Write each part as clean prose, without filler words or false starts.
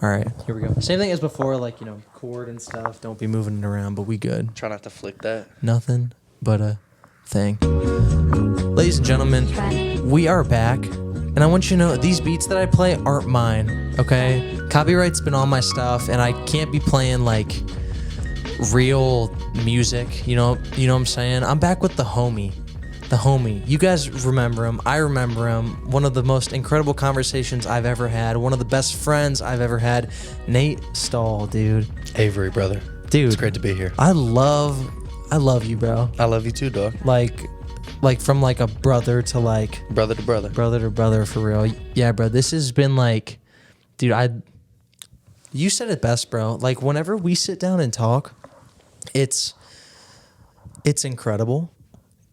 All right, here we go. Same thing as before, like, cord and stuff. Don't be moving it around, but we good. Try not to flick that. Nothing but a thing. Ladies and gentlemen, we are back. And I want you to know, these beats that I play aren't mine, okay? Copyright's been on my stuff, and I can't be playing, like, real music. You know what I'm saying? I'm back with the homie. The homie. You guys remember him. I remember him. One of the most incredible conversations I've ever had. One of the best friends I've ever had. Nate Stahl, dude. Avery, brother. Dude. It's great to be here. I love you, bro. I love you too, dog. Like from like a brother to like... Brother to brother. Brother to brother, for real. Yeah, bro. This has been like... Dude, you said it best, bro. Like, whenever we sit down and talk, it's incredible.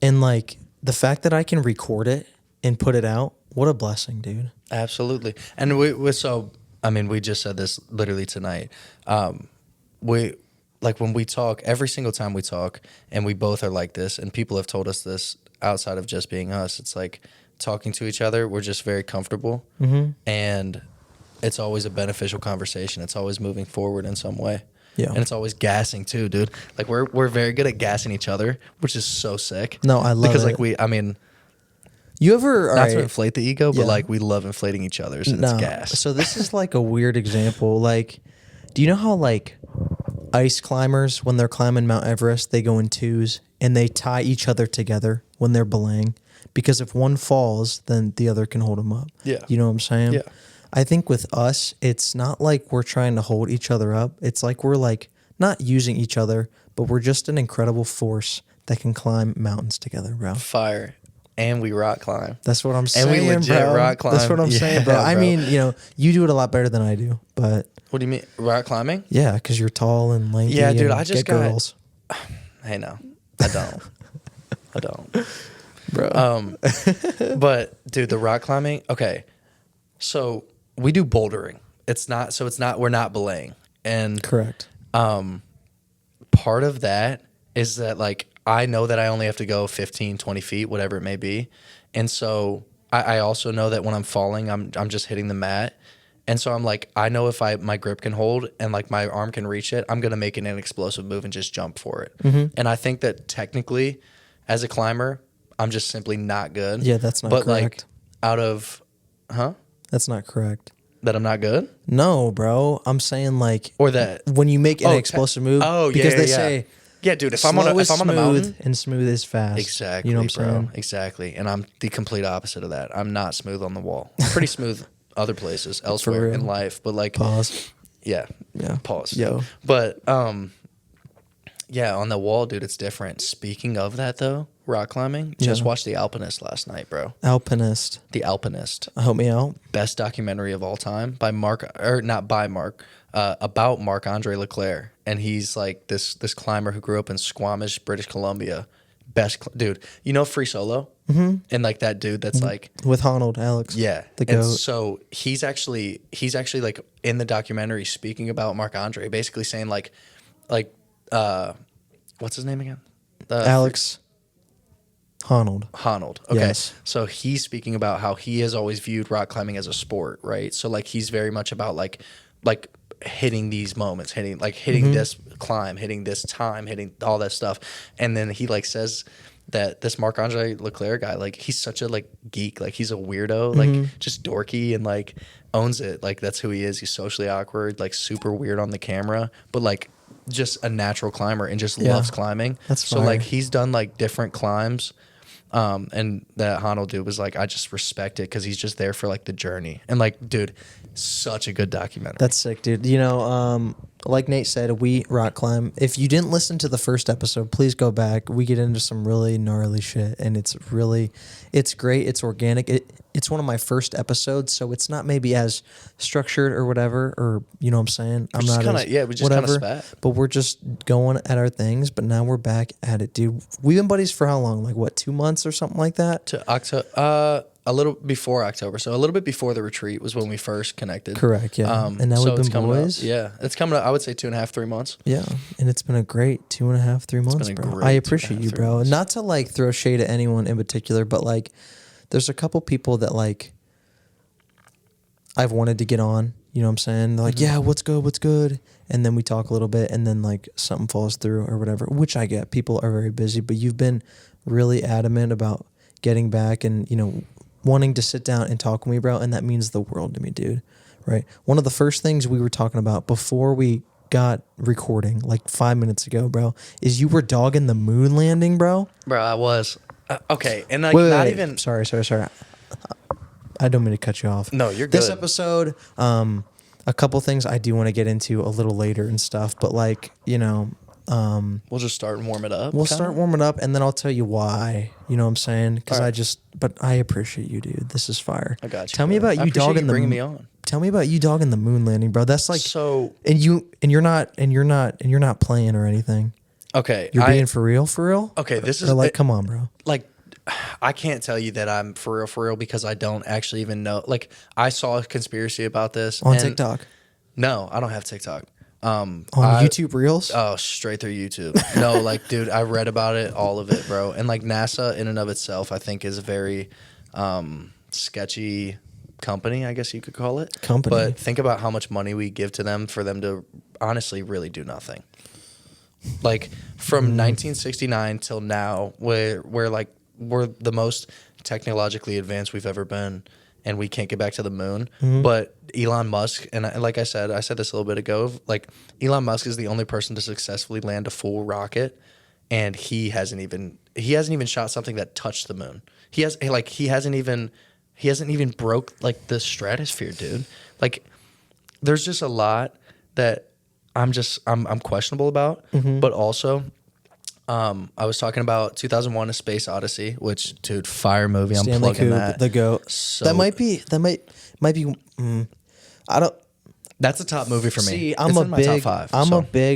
And, like, the fact that I can record it and put it out, what a blessing, dude. Absolutely. And we just said this literally tonight. Like, when we talk, every single time we talk, and we both are like this, and people have told us this outside of just being us, it's like talking to each other, we're just very comfortable. Mm-hmm. And it's always a beneficial conversation. It's always moving forward in some way. Yeah. And it's always gassing too, dude. Like, we're very good at gassing each other, which is so sick. No, I love it. Because, like, you ever... Not to inflate the ego, but, like, we love inflating each other's, and it's gas. So this is, like, a weird example. Like, do you know how, like, ice climbers, when they're climbing Mount Everest, they go in twos, and they tie each other together when they're belaying? Because if one falls, then the other can hold them up. Yeah. You know what I'm saying? Yeah. I think with us, it's not like we're trying to hold each other up. It's like we're like not using each other, but we're just an incredible force that can climb mountains together, bro. Fire. And we rock climb. That's what I'm saying, and we legit bro. Rock climb. That's what I'm saying, bro. I mean, you do it a lot better than I do, but... What do you mean? Rock climbing? Yeah, because you're tall and lanky. Yeah, dude, and I just got girls. Hey, no. I don't. I don't. Bro. But, dude, the rock climbing... Okay, so... We do bouldering. We're not belaying. And correct. Part of that is that, like, I know that I only have to go 15, 20 feet, whatever it may be. And so I also know that when I'm falling, I'm just hitting the mat. And so I'm like, I know if my grip can hold and, like, my arm can reach it, I'm going to make an explosive move and just jump for it. Mm-hmm. And I think that technically, as a climber, I'm just simply not good. Yeah, that's not correct. But, like, out of... Huh? That's not correct. That I'm not good? No, bro. I'm saying, like... Or that... When you make an explosive move... Because they say... Yeah, dude, if I'm on the mountain... and smooth is fast. Exactly, you know what I'm saying? Exactly. And I'm the complete opposite of that. I'm not smooth on the wall. I'm pretty smooth other places, elsewhere in life. But, like... Pause. Yeah. Pause. Yo. But, yeah, on the wall, dude, it's different. Speaking of that, though... Rock climbing. Just watched The Alpinist last night, bro. Alpinist. The Alpinist. Help me out. Best documentary of all time about Marc-Andre Leclerc. And he's like this climber who grew up in Squamish, British Columbia. Dude. You know Free Solo? Mm-hmm. And like that dude that's like... With Honnold, Alex. Yeah. The GOAT. And so he's actually like in the documentary speaking about Marc-Andre, basically saying like what's his name again? Alex... Honnold. Okay. Yes. So he's speaking about how he has always viewed rock climbing as a sport, right? So like he's very much about like hitting these moments, hitting this climb, hitting this time, hitting all that stuff. And then he like says that this Marc-Andre Leclerc guy, like he's such a like geek, like he's a weirdo, like just dorky and like owns it. Like that's who he is. He's socially awkward, like super weird on the camera, but like just a natural climber and just loves climbing. That's so fire. Like he's done like different climbs. And that Honnold dude was like, I just respect it because he's just there for like the journey. And like, dude, such a good documentary. That's sick, dude. Like Nate said, we rock climb. If you didn't listen to the first episode, please go back. We get into some really gnarly shit, and it's great. It's organic. It's one of my first episodes, so it's not maybe as structured or whatever, or you know what I'm saying? We just kind of spat. But we're just going at our things, but now we're back at it, dude. We've been buddies for how long? Like, what, 2 months or something like that? To October. A little before October, so a little bit before the retreat was when we first connected. Correct, yeah. And now we've been boys. It's coming up, I would say 2.5, 3 months. Yeah, and it's been a great 2.5, 3 months, bro. I appreciate you, bro. Months. Not to like throw shade at anyone in particular, but like there's a couple people that like I've wanted to get on You know what I'm saying? They're like, yeah, what's good? And then we talk a little bit, and then like something falls through or whatever, which I get. People are very busy, but you've been really adamant about getting back and, you know, wanting to sit down and talk with me, bro. And that means the world to me, dude. Right? One of the first things we were talking about before we got recording, like 5 minutes ago, bro, is you were dogging the moon landing, bro. Bro, I was. Okay, and like Wait. even. Sorry. I don't mean to cut you off. No, you're This good. episode, a couple things I do want to get into a little later and stuff, but like, you know, We'll just start and warm it up. we'll kinda? start warming up, and then I'll tell you why. You know what I'm saying? Because All right. but I appreciate you, dude. This is fire. I got you. Tell me brother. about I you appreciate dogging the bringing me on. Tell me about you dogging the moon landing, bro. That's like So and you're not playing or anything. okay, You're being for real. Okay, this is Or like, come on, bro. like I can't tell you that I'm for real because I don't actually even know. Like I saw a conspiracy about this On and- TikTok, No, I don't have TikTok. on YouTube Reels. Oh, straight through YouTube. No, like, dude, I read about it, all of it, bro. And like NASA in and of itself, I think is a very sketchy company, I guess you could call it. Company. But think about how much money we give to them for them to honestly really do nothing. Like from 1969 till now, where like we're the most technologically advanced we've ever been, and we can't get back to the moon. But Elon Musk, and like I said this a little bit ago, like Elon Musk is the only person to successfully land a full rocket, and he hasn't even shot something that touched the moon. He hasn't even broke like the stratosphere, dude. Like there's just a lot that I'm questionable about, but also I was talking about 2001: A Space Odyssey, which, dude, fire movie. I'm Stanley plugging Kubrick, that. the GOAT. So- that might be. I don't That's a top movie for me. see. It's I'm a in my big. top 5.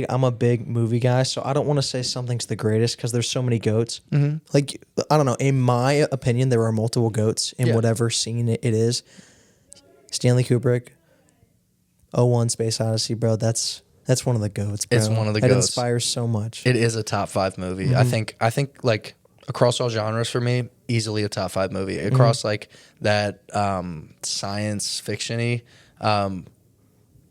I'm a big movie guy, so I don't want to say something's the greatest because there's so many goats. Like I don't know. In my opinion, there are multiple goats in Yeah. whatever scene it is. Stanley Kubrick, '01: Space Odyssey, bro. That's one of the goats, bro. It's one of the It goats. inspires so much. It is a top 5 movie. I think like across all genres for me, easily a top 5 movie. Across like that science fiction-y,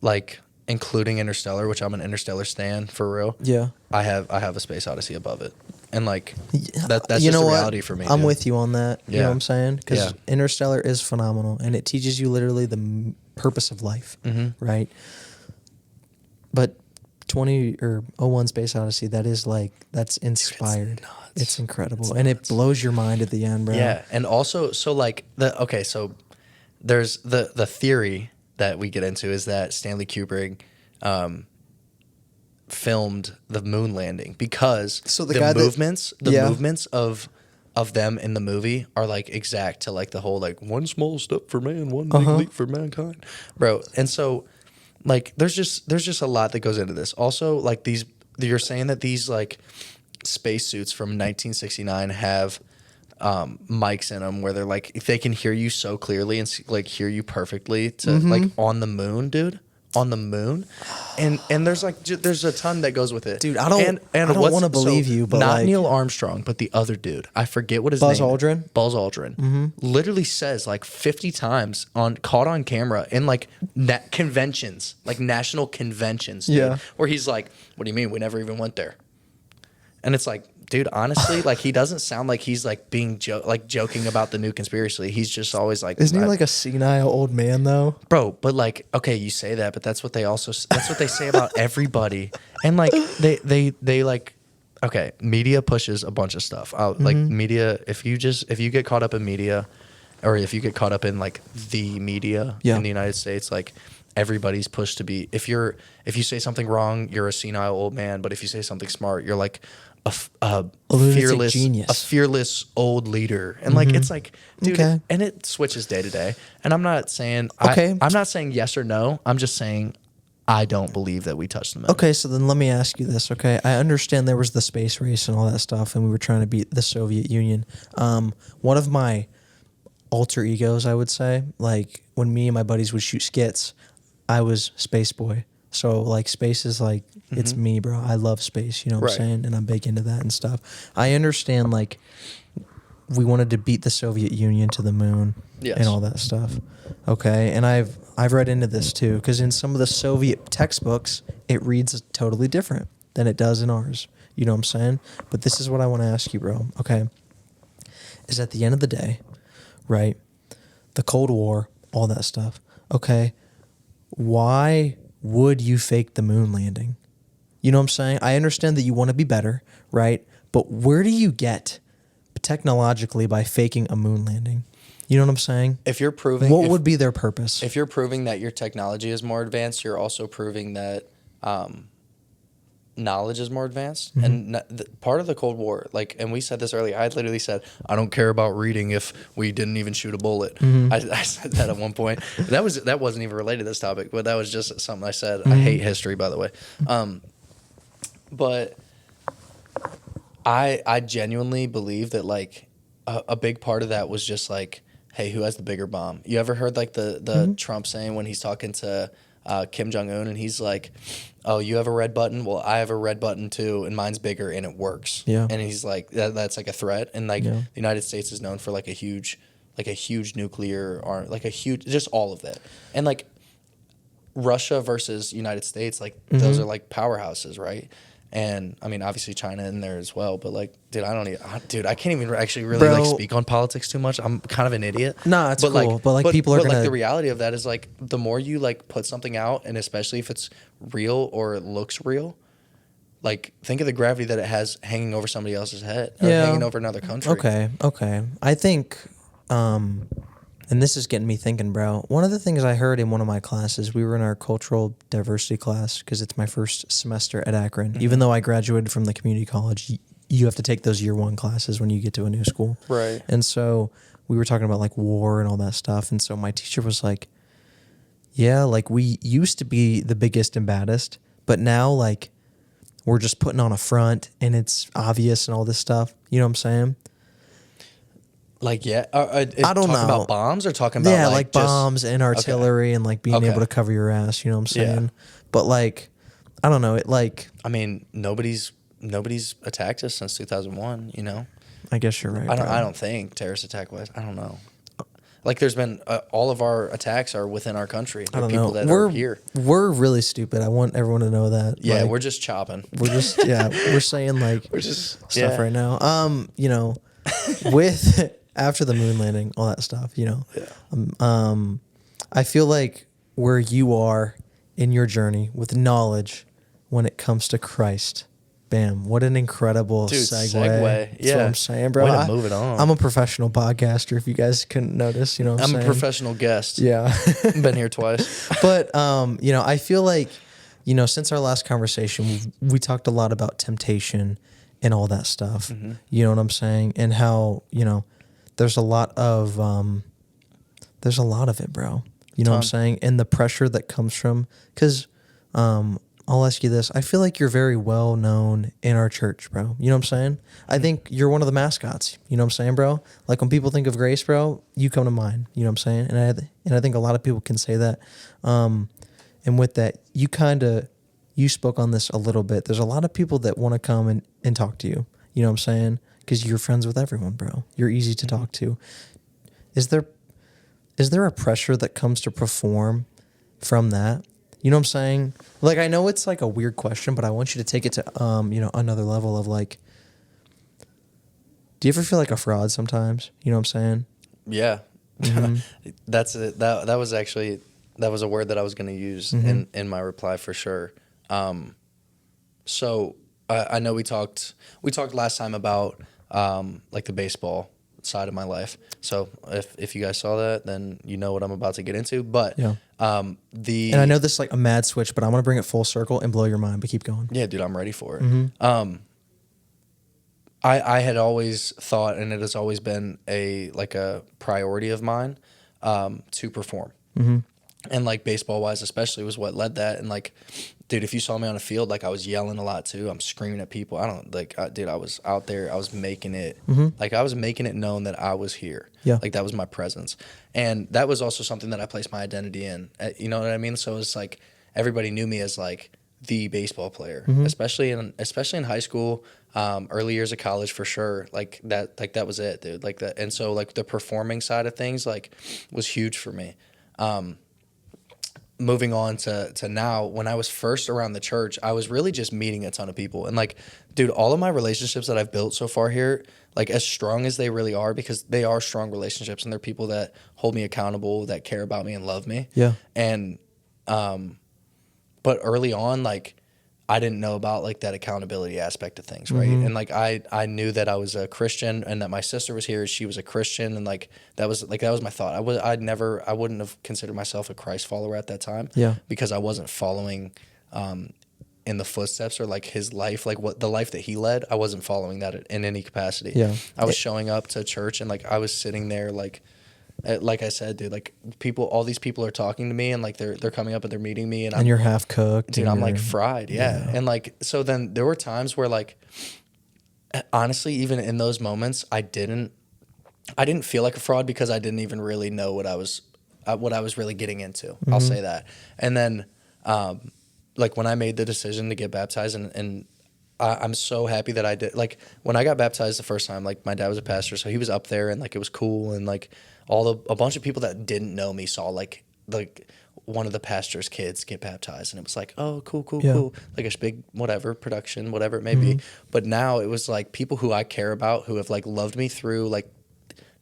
like including Interstellar, which I'm an Interstellar stan for real. Yeah. I have a Space Odyssey above it. And like that's you just know the what? reality for me. I'm dude. with you on that. You know Yeah. what I'm saying? Because Yeah. Interstellar is phenomenal, and it teaches you literally the purpose of life, right? But 01: Space Odyssey, that's inspired. nuts. It's incredible, and it blows your mind at the end, bro. Yeah, and also so there's the theory that we get into is that Stanley Kubrick filmed the moon landing because So the the guy that- movements Yeah. of them in the movie are like exact to like the whole like one small step for man, one big leap for mankind, bro. And so like there's just a lot that goes into this. Also, like you're saying that these like spacesuits from 1969 have mics in them where they're like if they can hear you so clearly and like hear you perfectly to like on the moon, dude. On the moon, and there's like there's a ton that goes with it, Dude, I don't what's- wanna believe you, but not like- Neil Armstrong, but the other dude. I forget what his Buzz name. Aldrin? Buzz Aldrin literally says like 50 times caught on camera in like conventions, like national conventions, dude, Yeah. where he's like, "What do you mean? We never even went there." And it's like, dude, honestly, like he doesn't sound like he's like being joking about the new conspiracy. He's just always like, Isn't he like a senile old man though? bro? But like, okay, you say that, but that's what they say about everybody. And like they like, okay, media pushes a bunch of stuff out. Like media, if you get caught up in media, or if you get caught up in like the media Yeah. in the United States, like everybody's pushed to be. If you say something wrong, you're a senile old man. But if you say something smart, you're like a lunatic genius. a fearless old leader. And like it's like, dude, Okay. and it switches day to day. And I'm not saying Okay. I'm not saying yes or no. I'm just saying I don't believe that we touched the moon. Okay, so then let me ask you this. Okay, I understand there was the space race and all that stuff, and we were trying to beat the Soviet Union. One of my alter egos, I would say, like when me and my buddies would shoot skits, I was Space Boy. So like space is like it's me, bro. I love space, you know what Right. I'm saying? And I'm big into that and stuff. I understand like we wanted to beat the Soviet Union to the moon Yes. and all that stuff. Okay, and I've read into this too, because in some of the Soviet textbooks, it reads totally different than it does in ours. You know what I'm saying? But this is what I want to ask you, bro. Okay, is at the end of the day, right? The Cold War, all that stuff. Okay, why would you fake the moon landing? You know what I'm saying? I understand that you want to be better, right? But where do you get technologically by faking a moon landing? You know what I'm saying? If you're proving what would be their purpose? If you're proving that your technology is more advanced, you're also proving that knowledge is more advanced. And part of the Cold War, like, and we said this earlier, I literally said, I don't care about reading if we didn't even shoot a bullet. I said that at one point. That wasn't even related to this topic, but that was just something I said. I hate history, by the way. But I genuinely believe that, like, a big part of that was just like, hey, who has the bigger bomb? You ever heard like the Trump saying when he's talking to Kim Jong-un and he's like, oh, you have a red button? Well, I have a red button too, and mine's bigger and it works. Yeah. And he's like, that's like a threat. And like the United States is known for like a huge nuclear arm, like a huge, just all of that. And like Russia versus United States, like those are like powerhouses, right? And I mean, obviously China in there as well, but like, dude, I can't even actually really like speak on politics too much. I'm kind of an idiot. Nah, it's cool. But like people are gonna, like, the reality of that is like the more you like put something out, and especially if it's real or it looks real, like think of the gravity that it has hanging over somebody else's head or hanging over another country. Okay. I think, and this is getting me thinking, bro. One of the things I heard in one of my classes, we were in our cultural diversity class because it's my first semester at Akron. Even though I graduated from the community college, you have to take those year one classes when you get to a new school. Right. And so we were talking about like war and all that stuff. And so my teacher was like, yeah, like we used to be the biggest and baddest, but now like we're just putting on a front and it's obvious and all this stuff. You know what I'm saying? Like, yeah, I don't know about bombs or talking about like bombs and artillery and like being able to cover your ass. You know what I'm saying? Yeah. But like, I don't know. It like, I mean, nobody's attacked us since 2001. You know, I guess you're right. I don't think terrorist attack wise. I don't know. Like, there's been all of our attacks are within our country. I don't know. That are here. We're really stupid. I want everyone to know that. Yeah, like, we're just chopping. We're just we're saying like we're just stuff right now. You know, with after the moon landing, all that stuff. You know, I feel like where you are in your journey with knowledge when it comes to Christ. Bam! What an incredible segue. That's what I'm saying, bro. Way to move it on. I'm a professional podcaster. If you guys couldn't notice, you know, what I'm saying? a professional guest. Yeah, been here twice. But you know, I feel like, you know, since our last conversation, we talked a lot about temptation and all that stuff. You know what I'm saying? And how, you know, there's a lot of it, bro. You know what I'm saying? And the pressure that comes from, because I'll ask you this. I feel like you're very well known in our church, bro. You know what I'm saying? I think you're one of the mascots. You know what I'm saying, bro? Like when people think of Grace, bro, you come to mind. You know what I'm saying? And I think a lot of people can say that. And with that, you spoke on this a little bit. There's a lot of people that want to come and talk to you. You know what I'm saying? Because you're friends with everyone, bro. You're easy to talk to. Is there a pressure that comes to perform from that? You know what I'm saying? Like, I know it's like a weird question, but I want you to take it to, you know, another level of like, do you ever feel like a fraud sometimes? You know what I'm saying? Yeah. That's it. That was actually, that was a word that I was going to use in my reply for sure. So I know we talked last time about, like the baseball side of my life. So if you guys saw that, then you know what I'm about to get into. But and I know this is like a mad switch, but I want to bring it full circle and blow your mind. But keep going. Yeah, dude, I'm ready for it. I had always thought, and it has always been a priority of mine, to perform. And like baseball wise, especially, was what led that. And like, dude, if you saw me on a field, like I was yelling a lot too. I'm screaming at people. Dude, I was out there. I was making it, like I was making it known that I was here. Yeah. Like that was my presence. And that was also something that I placed my identity in. You know what I mean? So it's like everybody knew me as like, the baseball player, Mm-hmm. especially in high school, early years of college for sure. Like that was it, dude. Like that, and so like the performing side of things like was huge for me. Moving on to now, when I was first around the church, I was really just meeting a ton of people. And like, dude, all of my relationships that I've built so far here, like as strong as they really are, because they are strong relationships and they're people that hold me accountable, that care about me and love me. Yeah. And, but early on, like, I didn't know about like that accountability aspect of things, right? Mm-hmm. And like I knew that I was a Christian and that my sister was here, she was a Christian, and like that was my thought. I wouldn't have considered myself a Christ follower at that time, Yeah. because I wasn't following in the footsteps or like his life, like what the life that he led. I wasn't following that in any capacity. Yeah. I was showing up to church and like I was sitting there like I said, dude, like all these people are talking to me and like they're coming up and they're meeting me and you're half cooked. dude, I'm like fried. Yeah. And like, so then there were times where like, honestly, even in those moments, I didn't feel like a fraud because I didn't even really know what I was really getting into. Mm-hmm. I'll say that. And then, like when I made the decision to get baptized and I'm so happy that I did. Like when I got baptized the first time, like my dad was a pastor, so he was up there and like it was cool. And like a bunch of people that didn't know me saw like one of the pastor's kids get baptized, and it was like, oh, cool, Yeah. cool, like a big whatever production, whatever it may be. But now it was like people who I care about, who have like loved me through like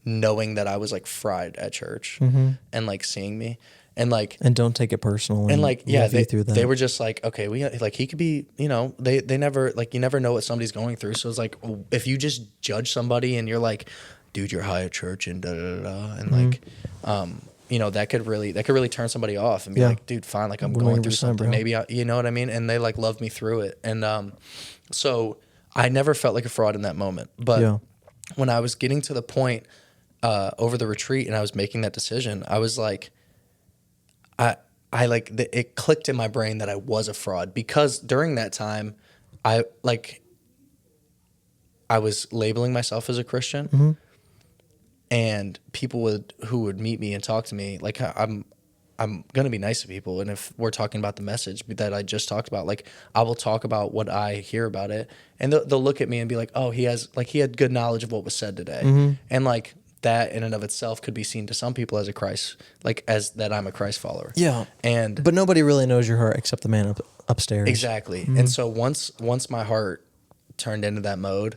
knowing that I was like fried at church and like seeing me and like And don't take it personal. and like yeah, through that. they were just like, okay, we like he could be, you know, they never like you never know what somebody's going through. So it's like if you just judge somebody and you're like, dude, you're high at church and da da da, and like you know, that could really turn somebody off and be like, dude, fine, like I'm going through 100%, something. bro. Maybe you know what I mean? And they like loved me through it. And so I never felt like a fraud in that moment. But when I was getting to the point over the retreat and I was making that decision, I was like, it clicked in my brain that I was a fraud, because during that time, I was labeling myself as a Christian, and people who would meet me and talk to me, like I'm gonna be nice to people, and if we're talking about the message that I just talked about, like I will talk about what I hear about it, and they'll look at me and be like, oh, he had good knowledge of what was said today, and like that in and of itself could be seen to some people as as that I'm a Christ follower. Yeah. But nobody really knows your heart except the man upstairs. Exactly. And so once my heart turned into that mode,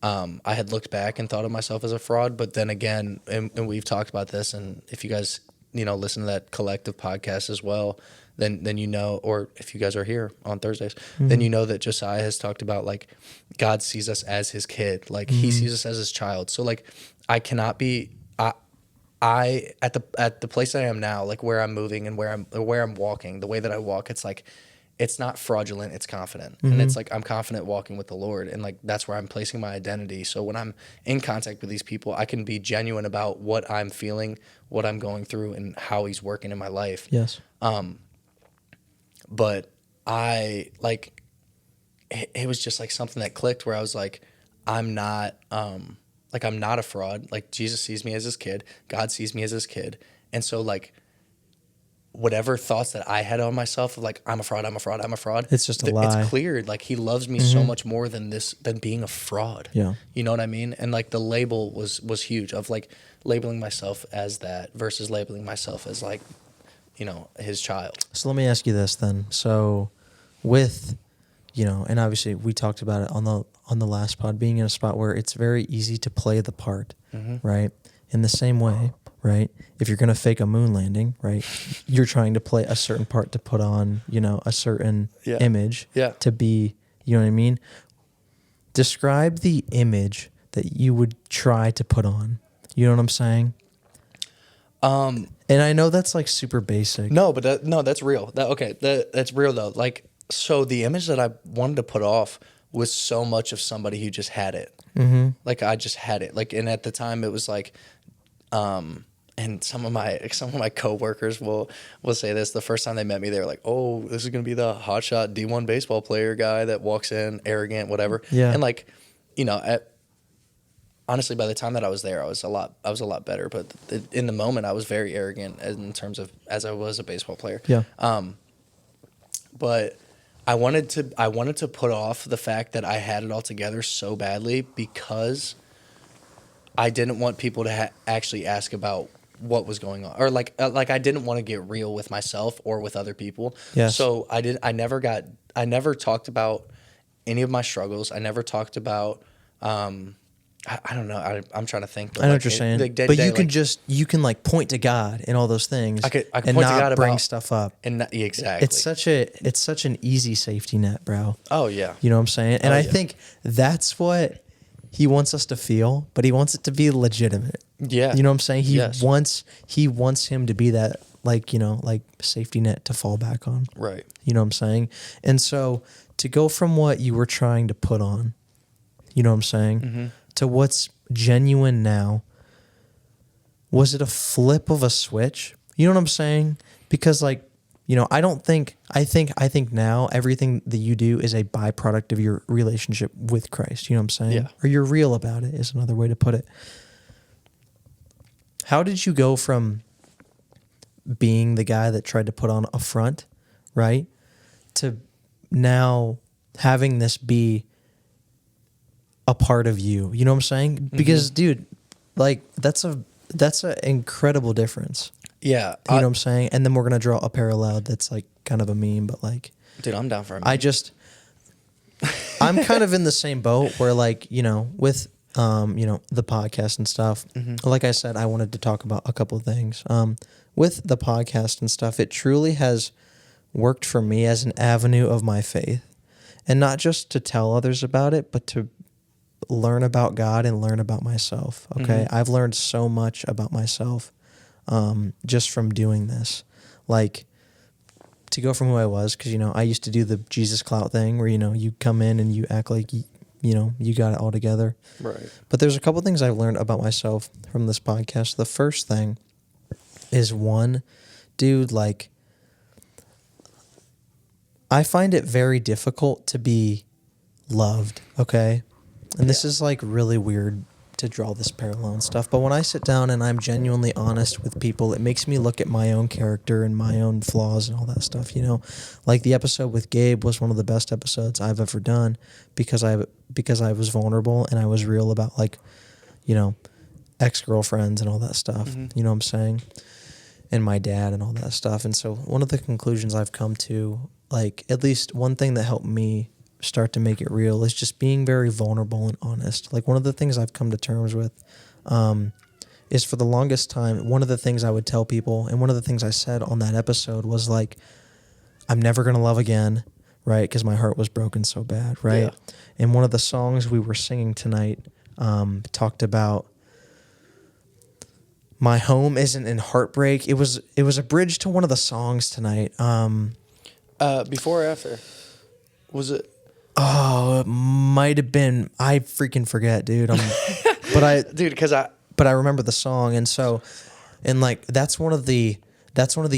I had looked back and thought of myself as a fraud. But then again, and we've talked about this, and if you guys, you know, listen to that collective podcast as well, then you know, or if you guys are here on Thursdays, then you know that Josiah has talked about like God sees us as his kid, like he sees us as his child. So like I cannot be I at the place I am now, like where I'm moving and where I'm walking, the way that I walk, it's like it's not fraudulent, it's confident. And it's like I'm confident walking with the Lord, and like that's where I'm placing my identity. So when I'm in contact with these people, I can be genuine about what I'm feeling, what I'm going through, and how he's working in my life. Yes. But I like it was just like something that clicked where I was like, I'm not a fraud. Like Jesus sees me as his kid, God sees me as his kid. And so like whatever thoughts that I had on myself of like I'm a fraud, It's just a lie. It's cleared. Like he loves me so much more than being a fraud. Yeah. You know what I mean? And like the label was huge of like labeling myself as that versus labeling myself as like, you know, his child. So let me ask you this then. So with, you know, and obviously we talked about it on the last pod, being in a spot where it's very easy to play the part, right? In the same way, right? If you're going to fake a moon landing, right? You're trying to play a certain part to put on, you know, a certain image to be, you know what I mean? Describe the image that you would try to put on. You know what I'm saying? And I know that's like super basic. No, but that's real. That's real though. Like, so the image that I wanted to put off was so much of somebody who just had it. Like I just had it. Like, and at the time it was like, and some of my coworkers will say this. The first time they met me, they were like, "Oh, this is gonna be the hotshot D1 baseball player guy that walks in arrogant, whatever." Yeah. And like, you know, honestly, by the time that I was there, I was a lot better. But in the moment, I was very arrogant in terms of as I was a baseball player. Yeah. But I wanted to put off the fact that I had it all together so badly because I didn't want people to actually ask about what was going on, or like I didn't want to get real with myself or with other people. Yes. So I never talked about any of my struggles. I never talked about I don't know. I'm trying to think. But I know like, what you're saying, like but you can like, you can like point to God in all those things, I could and point to not God bring about stuff up. and not, yeah, exactly. It's such an easy safety net, bro. Oh yeah. You know what I'm saying? And Oh, I yeah. think that's what he wants us to feel, but he wants it to be legitimate. Yeah. You know what I'm saying? Yes. He wants him to be that, like, like safety net to fall back on. Right. You know what I'm saying? And so to go from what you were trying to put on, you know what I'm saying, Mm-hmm. to what's genuine now, was it a flip of a switch? You know what I'm saying? Because like, I think now everything that you do is a byproduct of your relationship with Christ. You know what I'm saying? Yeah. Or you're real about it is another way to put it. How did you go from being the guy that tried to put on a front, right, to now having this be a part of you? You know what I'm saying? Because dude, like that's an incredible difference. Yeah. You know what I'm saying? And then we're going to draw a parallel that's like kind of a meme, but like, Dude, I'm down for a I'm kind of in the same boat where like, with, the podcast and stuff, like I said, I wanted to talk about a couple of things. With the podcast and stuff, it truly has worked for me as an avenue of my faith, and not just to tell others about it, but to learn about God and learn about myself. Okay. I've learned so much about myself just from doing this, like to go from who I was. Cause I used to do the Jesus clout thing where, you come in and you act like, you got it all together. Right. But there's a couple things I've learned about myself from this podcast. The first thing is dude, like I find it very difficult to be loved. Okay. And this is like really weird to draw this parallel and stuff. But when I sit down and I'm genuinely honest with people, it makes me look at my own character and my own flaws and all that stuff, Like the episode with Gabe was one of the best episodes I've ever done because I was vulnerable and I was real about like, ex-girlfriends and all that stuff. You know what I'm saying? And my dad and all that stuff. And so one of the conclusions I've come to, like at least one thing that helped me start to make it real is just being very vulnerable and honest. Like one of the things I've come to terms with is for the longest time, one of the things I would tell people, and one of the things I said on that episode was like, I'm never going to love again, right? Because my heart was broken so bad, right? Yeah. And one of the songs we were singing tonight talked about my home isn't in heartbreak. It was a bridge to one of the songs tonight. Before or after? Was it? Oh, it might have been. I freaking forget, dude. But I remember the song, and so, and like that's one of the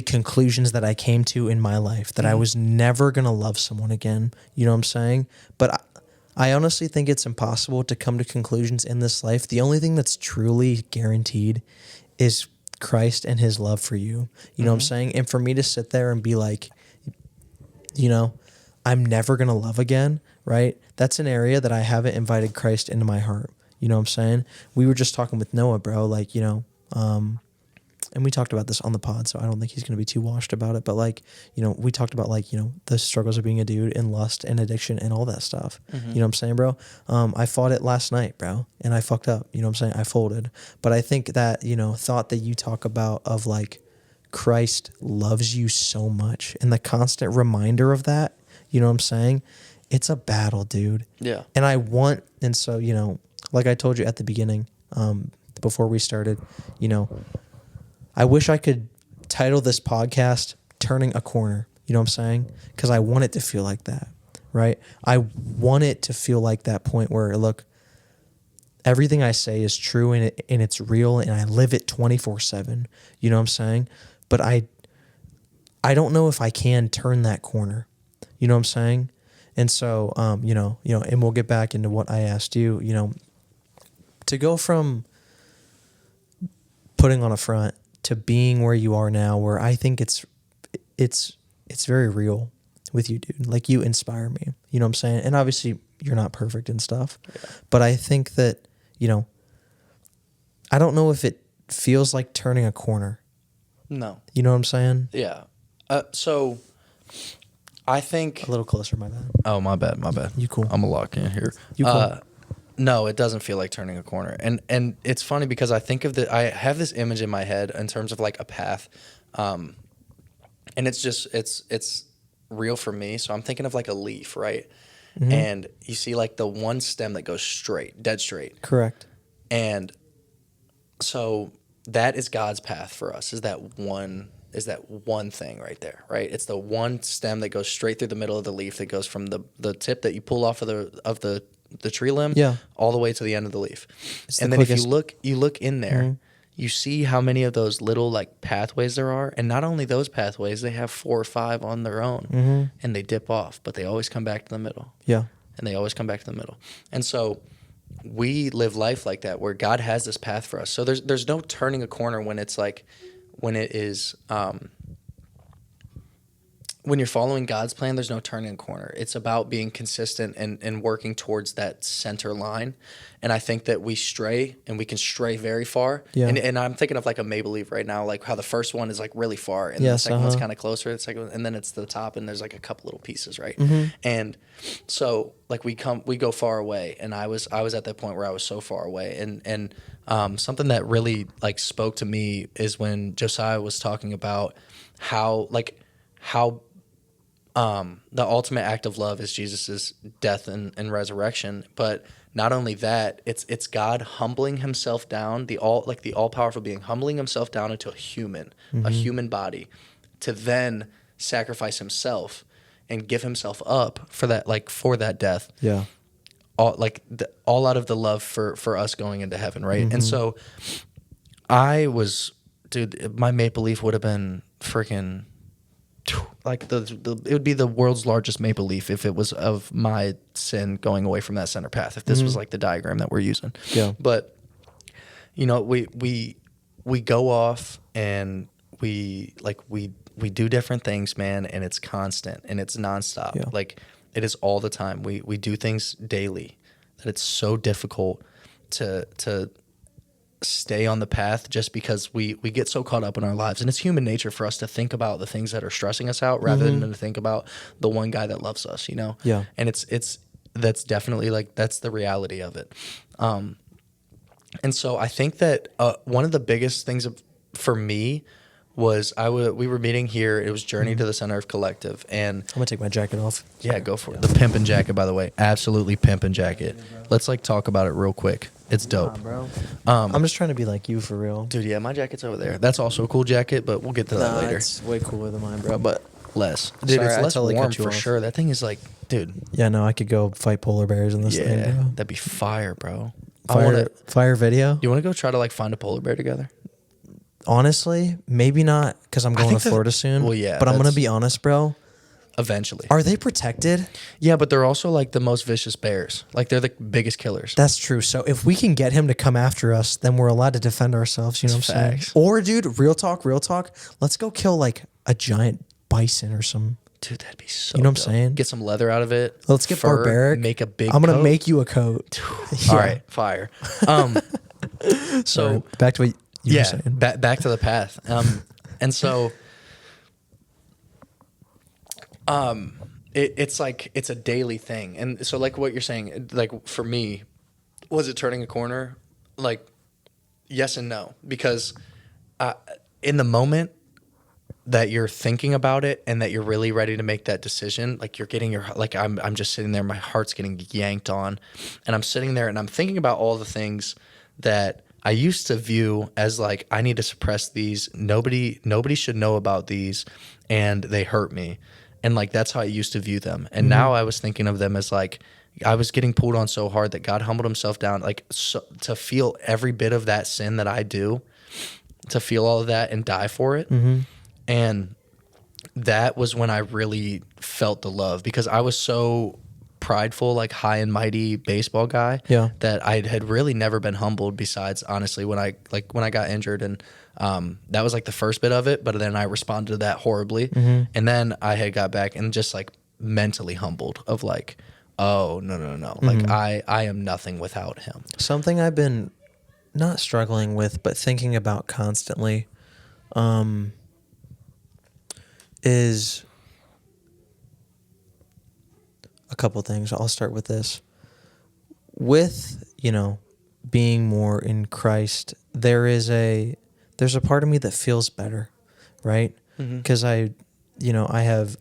conclusions that I came to in my life, that I was never gonna love someone again. You know what I'm saying? But I honestly think it's impossible to come to conclusions in this life. The only thing that's truly guaranteed is Christ and His love for you. You know what I'm saying? And for me to sit there and be like, I'm never going to love again, right? That's an area that I haven't invited Christ into my heart. You know what I'm saying? We were just talking with Noah, bro, like, and we talked about this on the pod, so I don't think he's going to be too washed about it. But like, we talked about like, the struggles of being a dude and lust and addiction and all that stuff. You know what I'm saying, bro? I fought it last night, bro, and I fucked up. You know what I'm saying? I folded. But I think that, thought that you talk about of like Christ loves you so much, and the constant reminder of that, you know what I'm saying? It's a battle, dude. Yeah. And so, like I told you at the beginning, before we started, I wish I could title this podcast Turning a Corner. You know what I'm saying? Because I want it to feel like that, right? I want it to feel like that point where, look, everything I say is true and it's real and I live it 24/7. You know what I'm saying? But I don't know if I can turn that corner. You know what I'm saying? And so, and we'll get back into what I asked you, to go from putting on a front to being where you are now, where I think it's very real. with you, dude. Like, you inspire me. You know what I'm saying? And obviously, you're not perfect and stuff. Yeah. But I think that, you know, I don't know if it feels like turning a corner. No. You know what I'm saying? Yeah. So I think a little closer, my bad. Oh, my bad. You cool? I'm a lock in here. You cool? No, it doesn't feel like turning a corner. And it's funny because I have this image in my head in terms of like a path. And it's just it's real for me. So I'm thinking of like a leaf, right? Mm-hmm. And you see like the one stem that goes straight, dead straight. Correct. And so that is God's path for us. Is that one thing right there, right? It's the one stem that goes straight through the middle of the leaf, that goes from the tip that you pull off of the tree limb, all the way to the end of the leaf. And then quickest. If you look in there, mm-hmm. you see how many of those little like pathways there are. And not only those pathways, they have 4 or 5 on their own, mm-hmm. and they dip off, but they always come back to the middle. Yeah. And they always come back to the middle. And so we live life like that, where God has this path for us. So there's no turning a corner when it's like, when it is, when you're following God's plan, there's no turning a corner. It's about being consistent and working towards that center line. And I think that we stray, and we can stray very far. Yeah. And I'm thinking of like a Maple Leaf right now, like how the first one is like really far, and the second one's kind of closer. The second one, and then it's the top, and there's like a couple little pieces, right? Mm-hmm. And so like we go far away, and I was at that point where I was so far away, and something that really like spoke to me is when Josiah was talking about how the ultimate act of love is Jesus's death and resurrection. But not only that, it's God humbling himself down, the all powerful being humbling himself down into a human body, to then sacrifice himself and give himself up for that death. Yeah. All out of the love for us going into heaven, right? Mm-hmm. And so my Maple Leaf would have been freaking like it would be the world's largest maple leaf if it was of my sin going away from that center path. If this mm-hmm. was like the diagram that we're using. Yeah. But you know, we go off and we do different things, man, and it's constant and it's nonstop. Yeah. Like it is all the time. We do things daily that it's so difficult to stay on the path, just because we get so caught up in our lives. And it's human nature for us to think about the things that are stressing us out rather mm-hmm. than to think about the one guy that loves us, you know? Yeah. And that's definitely like, that's the reality of it. And so I think that one of the biggest things for me was we were meeting here. It was Journey mm-hmm. to the Center of Collective. And I'm going to take my jacket off. Yeah, go for it. The pimpin' jacket, by the way. Absolutely pimpin' jacket. Let's like talk about it real quick. It's dope. Bro. I'm just trying to be like you for real. Dude, yeah, my jacket's over there. That's also a cool jacket, but we'll get to that later. It's way cooler than mine, bro, but less. Dude, sorry, it's less warm for sure. That thing is like, dude. Yeah, no, I could go fight polar bears in this thing, bro. That'd be fire, bro. Fire video? You want to go try to like find a polar bear together? Honestly, maybe not, because I'm going to Florida soon. Well, yeah. But I'm going to be honest, bro. Eventually. Are they protected? Yeah, but they're also like the most vicious bears. Like they're the biggest killers. That's true. So if we can get him to come after us, then we're allowed to defend ourselves. You know what I'm saying? Or, dude, real talk. Let's go kill like a giant bison or some. Dude, that'd be so. You know what I'm saying? Get some leather out of it. Let's get fur, barbaric. Make a big. I'm gonna make you a coat. Yeah. All right, fire. So back to what you were saying. Back to the path. And so. It's like, it's a daily thing. And so like what you're saying, like for me, was it turning a corner? Like, yes and no, because, in the moment that you're thinking about it and that you're really ready to make that decision, like you're getting I'm just sitting there, my heart's getting yanked on, and I'm sitting there and I'm thinking about all the things that I used to view as like, I need to suppress these. Nobody should know about these, and they hurt me. And like, that's how I used to view them. And mm-hmm. now I was thinking of them as like, I was getting pulled on so hard that God humbled himself down, like to feel every bit of that sin that I do, to feel all of that and die for it. Mm-hmm. And that was when I really felt the love, because I was so prideful, like high and mighty baseball guy, that I had really never been humbled, besides honestly when I got injured, and that was like the first bit of it, but then I responded to that horribly. Mm-hmm. And then I had got back and just like mentally humbled of like, oh, no. Like I am nothing without him. Something I've been not struggling with, but thinking about constantly, is a couple things. I'll start with this. With, being more in Christ, there's a part of me that feels better, right? Because I have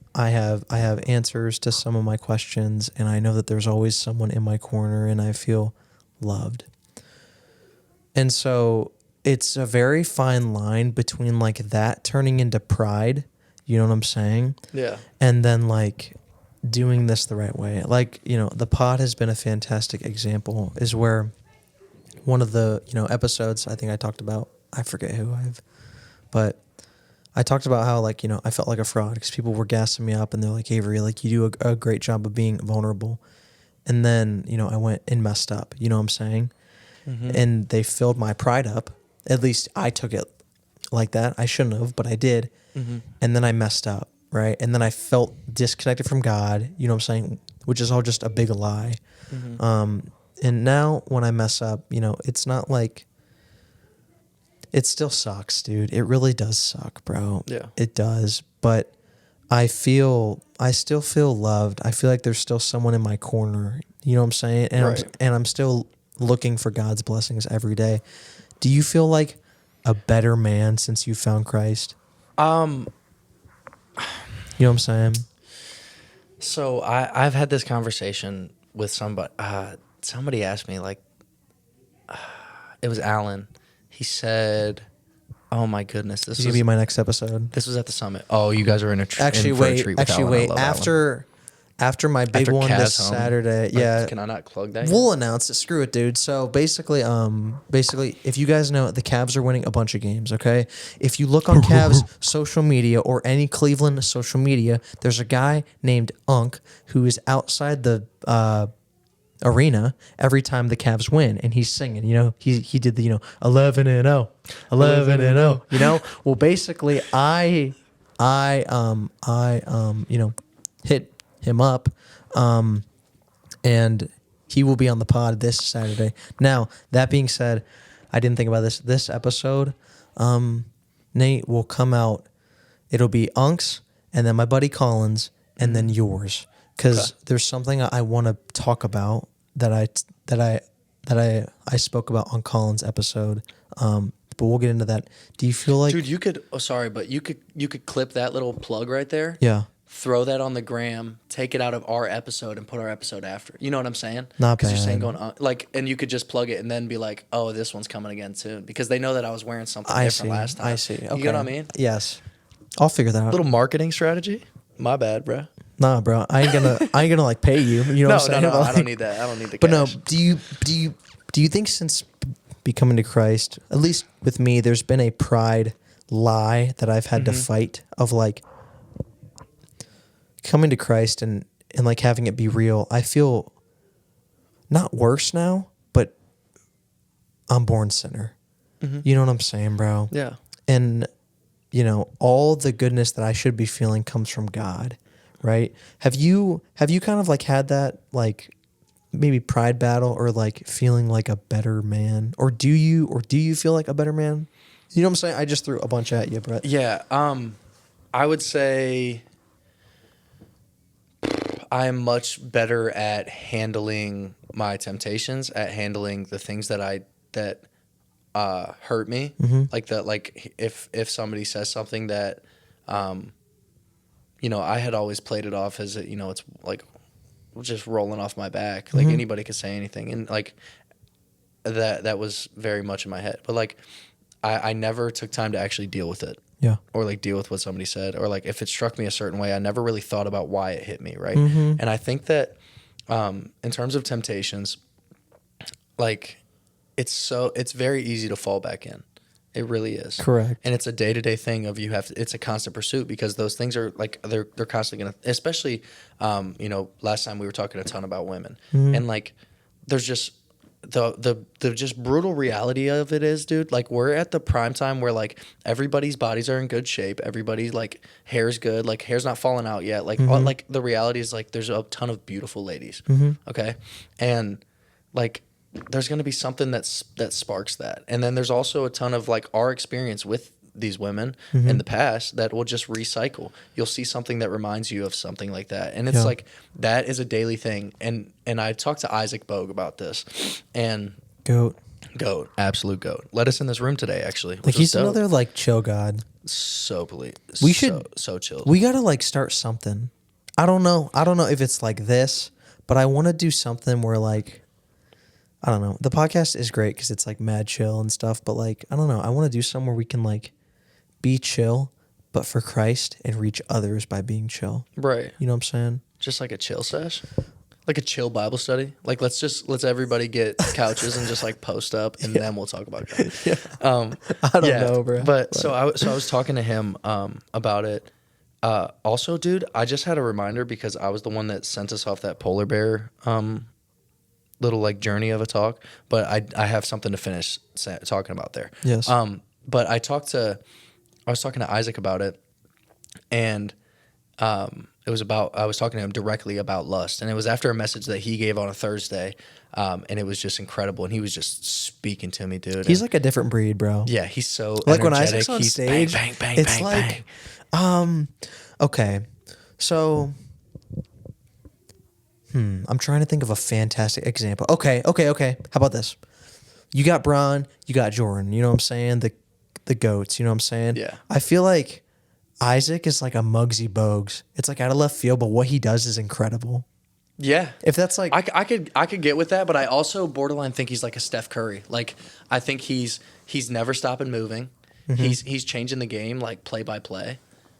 answers to some of my questions, and I know that there's always someone in my corner, and I feel loved. And so it's a very fine line between like that turning into pride, you know what I'm saying? Yeah. And then like doing this the right way. Like, the pod has been a fantastic example, is where one of the, episodes I think I talked about, I forget who but I talked about how like, I felt like a fraud because people were gassing me up and they're like, Avery, like you do a great job of being vulnerable. And then, I went and messed up, you know what I'm saying? And they filled my pride up. At least I took it like that. I shouldn't have, but I did. And then I messed up, right? And then I felt disconnected from God, you know what I'm saying? Which is all just a big lie. And now when I mess up, it's not like, it still sucks, dude. It really does suck, bro. Yeah. It does. But I still feel loved. I feel like there's still someone in my corner, you know what I'm saying? And Right. I'm still looking for God's blessings every day. Do you feel like a better man since you found Christ? You know what I'm saying? So I've had this conversation with somebody. Somebody asked me, like, it was Alan. He said, "Oh my goodness, this This is gonna be my next episode. This was at the summit. Oh, you guys are in a treat Actually, with wait. Alan. I love Alan. After my big After one this Kaz home. Saturday, Like, yeah. can I not plug that? We'll announce it. Screw it, dude. So basically, if you guys know, the Cavs are winning a bunch of games. Okay, if you look on Cavs social media or any Cleveland social media, there's a guy named Unk who is outside the arena every time the Cavs win, and he's singing. He did the 11-0, 11-0. Well, basically, I hit him up. And he will be on the pod this Saturday. Now, that being said, I didn't think about this. This episode, Nate, will come out. It'll be Unk's, and then my buddy Collins, and then yours. Because there's something I want to talk about that I spoke about on Collins' episode. But we'll get into that. Do you feel like, Dude, you could. Oh, sorry, but you could clip that little plug right there. Yeah. Throw that on the gram, take it out of our episode, and put our episode after. You know what I'm saying? Not Because you're saying bad. going on, like, and you could just plug it and then be like, oh, this one's coming again soon. Because they know that I was wearing something different last time. I see. Okay. You know what I mean? Yes. I'll figure that out. Little marketing strategy. My bad, bro. Nah, bro. I ain't gonna like pay you. You know what I'm saying? No. But, I don't need that. I don't need the But cash. no, do you think since becoming to Christ, at least with me, there's been a pride lie that I've had to fight of like coming to Christ and like having it be real. I feel not worse now, but I'm born sinner. You know what I'm saying, bro? Yeah. And all the goodness that I should be feeling comes from God, right? Have you kind of like had that like maybe pride battle or like feeling like a better man? Or do you feel like a better man? You know what I'm saying? I just threw a bunch at you, Brett. Yeah. I would say I am much better at handling my temptations, at handling the things that hurt me. Like that, like if somebody says something that, I had always played it off as it's like just rolling off my back. Like anybody could say anything, and like that was very much in my head. But like I never took time to actually deal with it. Yeah. Or like deal with what somebody said, or like if it struck me a certain way, I never really thought about why it hit me, right? And I think that in terms of temptations, like it's very easy to fall back in. It really is. Correct. And it's a day-to-day thing of it's a constant pursuit because those things are like they're constantly gonna, especially last time we were talking a ton about women, and like there's just the just brutal reality of it is, dude, like we're at the prime time where like everybody's bodies are in good shape, everybody's like hair's good, like hair's not falling out yet, like like the reality is like there's a ton of beautiful ladies, okay, and like there's gonna be something that sparks that, and then there's also a ton of like our experience with these women in the past that will just recycle. You'll see something that reminds you of something like that, and it's like that is a daily thing. And I talked to Isaac Bogue about this, and goat, absolute goat. Led us in this room today, actually. Like he's another like chill god. So please, so chill. We gotta like start something. I don't know if it's like this, but I want to do something where like, I don't know. The podcast is great because it's like mad chill and stuff, but like I don't know. I want to do something where we can like be chill, but for Christ and reach others by being chill. Right. You know what I'm saying? Just like a chill sesh, like a chill Bible study. Like let's everybody get couches and just like post up, and then we'll talk about it. Yeah. I don't know, bro. But so I was talking to him about it. Also, dude, I just had a reminder because I was the one that sent us off that polar bear little like journey of a talk. But I have something to finish talking about there. Yes. But I was talking to Isaac about it, and I was talking to him directly about lust, and it was after a message that he gave on a Thursday, and it was just incredible, and he was just speaking to me, dude. He's like a different breed, bro. Yeah, he's so like energetic. When Isaac's on stage, bang, bang, it's bang, like, bang. Okay, so, I'm trying to think of a fantastic example. Okay. How about this? You got Bron, you got Jordan. You know what I'm saying? The goats. You know what I'm saying? Yeah. I feel like Isaac is like a Muggsy Bogues. It's like out of left field, but what he does is incredible. Yeah. If that's like I could get with that, but I also borderline think he's like a Steph Curry. Like I think he's never stopping moving. He's changing the game like play by play.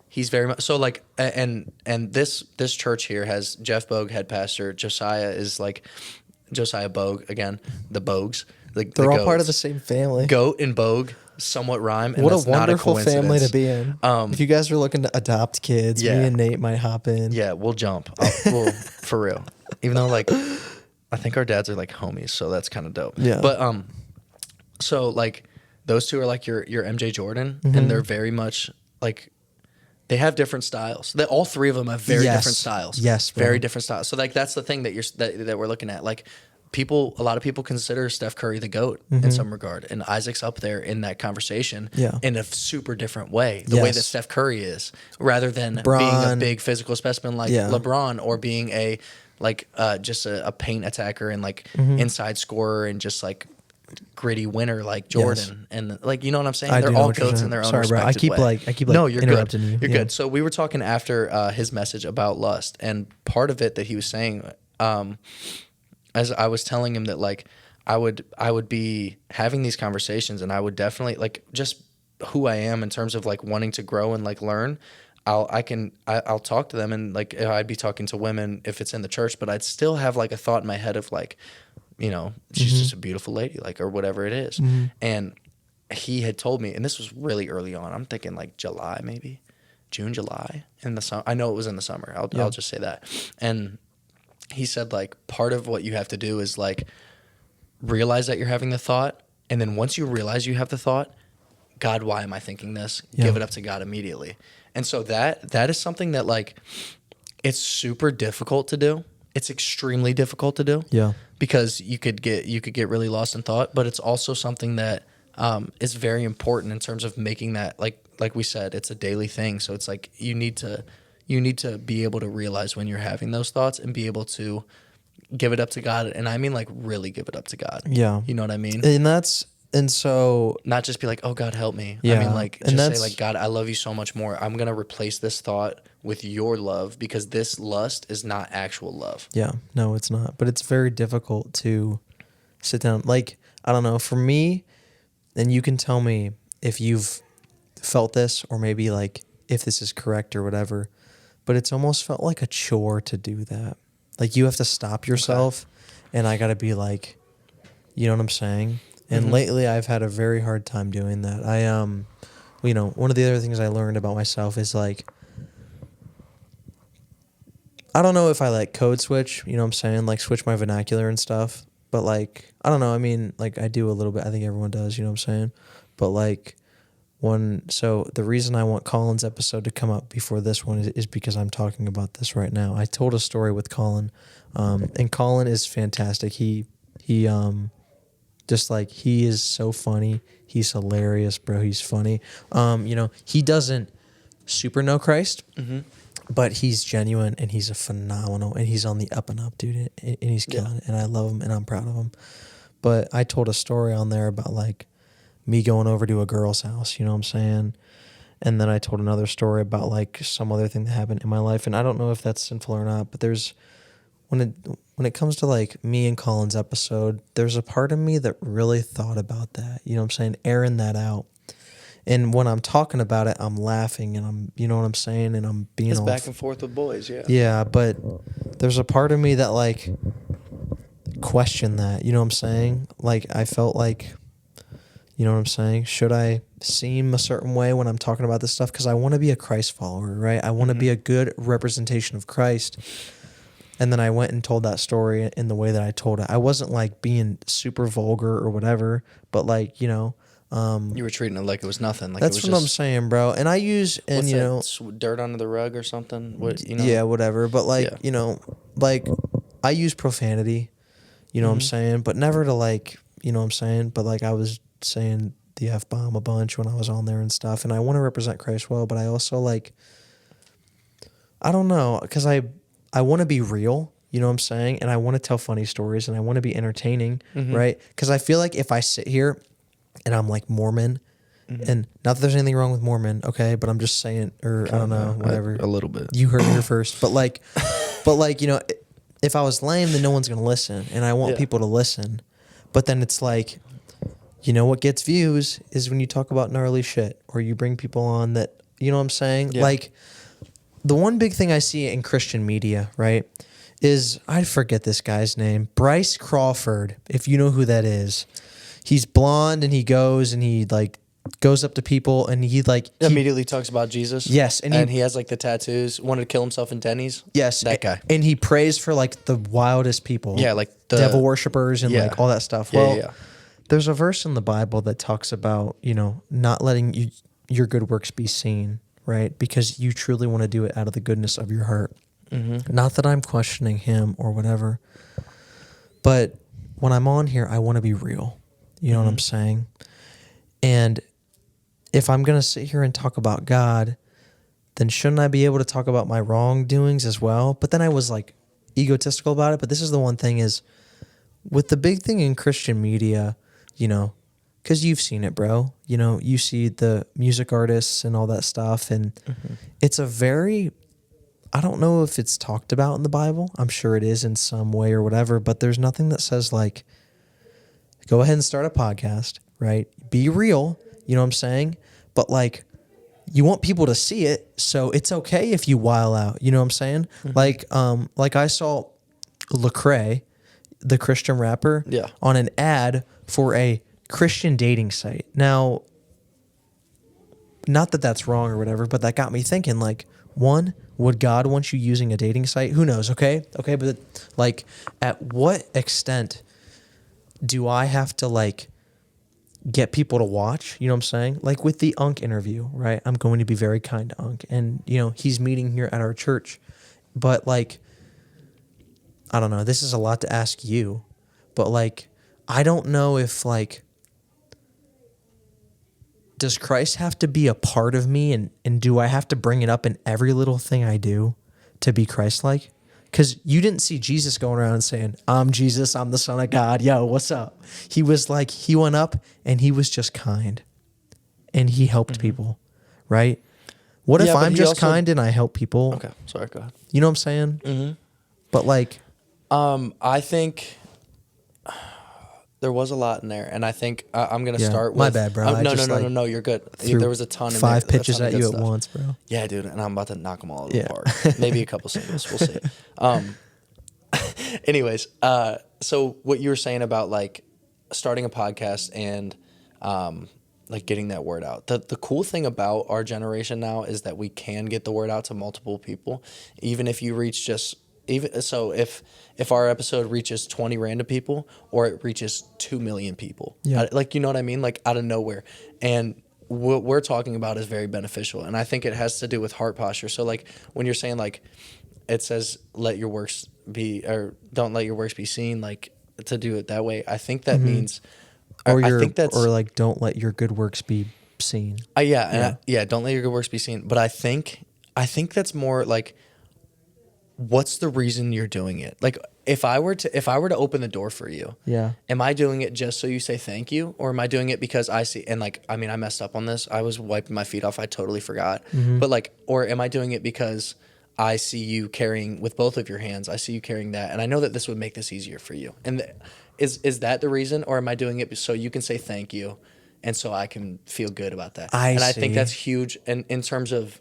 He's very much so like and this church here has Jeff Bogue, head pastor. Josiah is like Josiah Bogue again, the Bogues. Like they're the all goats. part of the same family. Goat and Bogue somewhat rhyme. And what that's a wonderful not a family to be in. If you guys are looking to adopt kids, me and Nate might hop in. Yeah, we'll jump. We'll for real. Even though like I think our dads are like homies, so that's kind of dope. Yeah. But so like those two are like your MJ Jordan, and they're very much like they have different styles. All three of them have very different styles. Yes, bro. Very different styles. So like that's the thing that we're looking at. Like a lot of people consider Steph Curry the GOAT in some regard, and Isaac's up there in that conversation in a super different way. The way that Steph Curry is, rather than being a big physical specimen like LeBron, or being a like just a paint attacker and like inside scorer and just like gritty winner like Jordan, and like you know what I'm saying. They're all goats in their own respective way. I keep no, you're interrupting good. you. You're good. So we were talking after his message about lust, and part of it that he was saying, as I was telling him that like I would be having these conversations, and I would definitely like just who I am in terms of like wanting to grow and like learn. I'll talk to them, and like I'd be talking to women if it's in the church, but I'd still have like a thought in my head of like, you know, she's just a beautiful lady, like, or whatever it is. And he had told me, and this was really early on, I'm thinking like July, maybe June, July in the summer. I know it was in the summer. I'll just say that. And he said like part of what you have to do is like realize that you're having the thought. And then once you realize you have the thought, God, why am I thinking this? Give it up to God immediately. And so that is something that like, it's super difficult to do. It's extremely difficult to do. Yeah. Because you could get really lost in thought, but it's also something that is very important in terms of making that like we said, it's a daily thing. So it's like you need to be able to realize when you're having those thoughts and be able to give it up to God. And I mean like really give it up to God. Yeah. You know what I mean? And so not just be like, oh God, help me. Yeah. I mean like just say like, God, I love you so much more. I'm going to replace this thought with your love, because this lust is not actual love. Yeah, no, it's not. But it's very difficult to sit down. Like, I don't know, for me, and you can tell me if you've felt this or maybe like if this is correct or whatever, but it's almost felt like a chore to do that. Like you have to stop yourself, and I got to be like, you know what I'm saying? And lately I've had a very hard time doing that. You know, one of the other things I learned about myself is like, I don't know if I like code switch, you know what I'm saying? Like switch my vernacular and stuff. but like, I don't know. I mean, like I do a little bit. I think everyone does, you know what I'm saying? But like so the reason I want Colin's episode to come up before this one is because I'm talking about this right now. I told a story with Colin, and Colin is fantastic. He just like, he is so funny. He's hilarious, bro. He's funny. He doesn't super know Christ, but he's genuine and he's a phenomenal, and he's on the up and up, dude. And he's killing it. And I love him and I'm proud of him. But I told a story on there about like me going over to a girl's house, you know what I'm saying? And then I told another story about like some other thing that happened in my life. And I don't know if that's sinful or not, but there's, when it comes to like me and Colin's episode, there's a part of me that really thought about that, you know what I'm saying? Airing that out. And when I'm talking about it, I'm laughing and I'm, you know what I'm saying? And I'm being It's all back and forth with boys, yeah. Yeah, but there's a part of me that like questioned that, you know what I'm saying? Like I felt like, you know what I'm saying? Should I seem a certain way when I'm talking about this stuff? Because I want to be a Christ follower, right? I want to be a good representation of Christ. And then I went and told that story in the way that I told it. I wasn't like being super vulgar or whatever, but like, you know. You were treating it like it was nothing. Like That's it was what just, I'm saying, bro. And I use, and what's you that, know. dirt under the rug or something? What, you know? Yeah, whatever. But like, Yeah. you know, like I use profanity, you know what I'm saying? But never to like, you know what I'm saying? But like I was saying the F-bomb a bunch when I was on there and stuff. And I want to represent Christ well, but I also like, I don't know, because I want to be real, you know what I'm saying? And I want to tell funny stories and I want to be entertaining, right? Because I feel like if I sit here and I'm like Mormon, and not that there's anything wrong with Mormon, okay, but I'm just saying, or I don't know, whatever. A little bit. You heard it here first, but like, you know, if I was lame, then no one's gonna listen, and I want people to listen. But then it's like, you know, what gets views is when you talk about gnarly shit, or you bring people on that, you know what I'm saying? Yeah. Like, the one big thing I see in Christian media, right, is I forget this guy's name, Bryce Crawford. If you know who that is, he's blonde and he goes and he like goes up to people and he immediately talks about Jesus. Yes, and he has like the tattoos. Wanted to kill himself in Denny's. Yes, that guy. And he prays for like the wildest people. Yeah, like the devil worshippers and like all that stuff. Yeah, Well, yeah. there's a verse in the Bible that talks about, you know, not letting your good works be seen, right? Because you truly want to do it out of the goodness of your heart. Not that I'm questioning him or whatever, but when I'm on here, I want to be real. You know what I'm saying? And if I'm going to sit here and talk about God, then shouldn't I be able to talk about my wrongdoings as well? But then I was like egotistical about it. But this is the one thing is with the big thing in Christian media, you know, because you've seen it, bro. You know, you see the music artists and all that stuff. And it's a very, I don't know if it's talked about in the Bible. I'm sure it is in some way or whatever. But there's nothing that says like, go ahead and start a podcast, right? Be real. You know what I'm saying? But like, you want people to see it, so it's okay if you while out. You know what I'm saying? Like I saw Lecrae, the Christian rapper, on an ad for a Christian dating site. Now, not that that's wrong or whatever, but that got me thinking. Like, one, would God want you using a dating site? Who knows? Okay, but like, at what extent do I have to like get people to watch? You know what I'm saying? Like with the Unk interview, right? I'm going to be very kind to Unk, and you know he's meeting here at our church. But like, I don't know. This is a lot to ask you, but like, I don't know if like, does Christ have to be a part of me, and do I have to bring it up in every little thing I do to be Christ-like? Because you didn't see Jesus going around and saying, I'm Jesus, I'm the Son of God, yo, what's up? He was like, he went up and he was just kind. And he helped people, right? What if I'm just kind and I help people? Okay, sorry, go ahead. You know what I'm saying? But like... I think there was a lot in there. And I think I'm going to start with... My bad, bro. No, you're good. There was a ton in there. 5 pitches at you at once, bro. Yeah, dude, and I'm about to knock them all out of the park. Maybe a couple singles. We'll see. Anyways, so what you were saying about like starting a podcast and like getting that word out. The cool thing about our generation now is that we can get the word out to multiple people. Even if you reach just even so, if our episode reaches 20 random people or it reaches 2 million people, Yeah. like, you know what I mean, like out of nowhere, and what we're talking about is very beneficial, and I think it has to do with heart posture. So like when you're saying like it says let your works be, or don't let your works be seen, like to do it that way, I think that means, Or I think that's, or like don't let your good works be seen. don't let your good works be seen. But I think that's more like, what's the reason you're doing it? Like if I were to open the door for you, Yeah. am I doing it just so you say thank you, or am I doing it because I see, and like, I mean, I messed up on this. I was wiping my feet off. I totally forgot. But like, or am I doing it because I see you carrying with both of your hands? I see you carrying that, and I know that this would make this easier for you. And is that the reason, or am I doing it so you can say thank you, and so I can feel good about that? I I think see. that's huge. And in terms of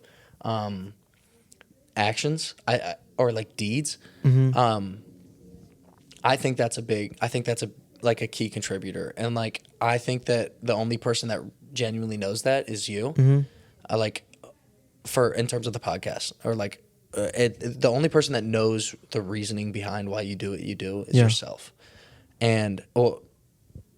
actions, or like deeds, I think that's a like a key contributor. And like I think that the only person that genuinely knows that is you. Like for in terms of the podcast, or like the only person that knows the reasoning behind why you do what you do is Yeah. yourself. And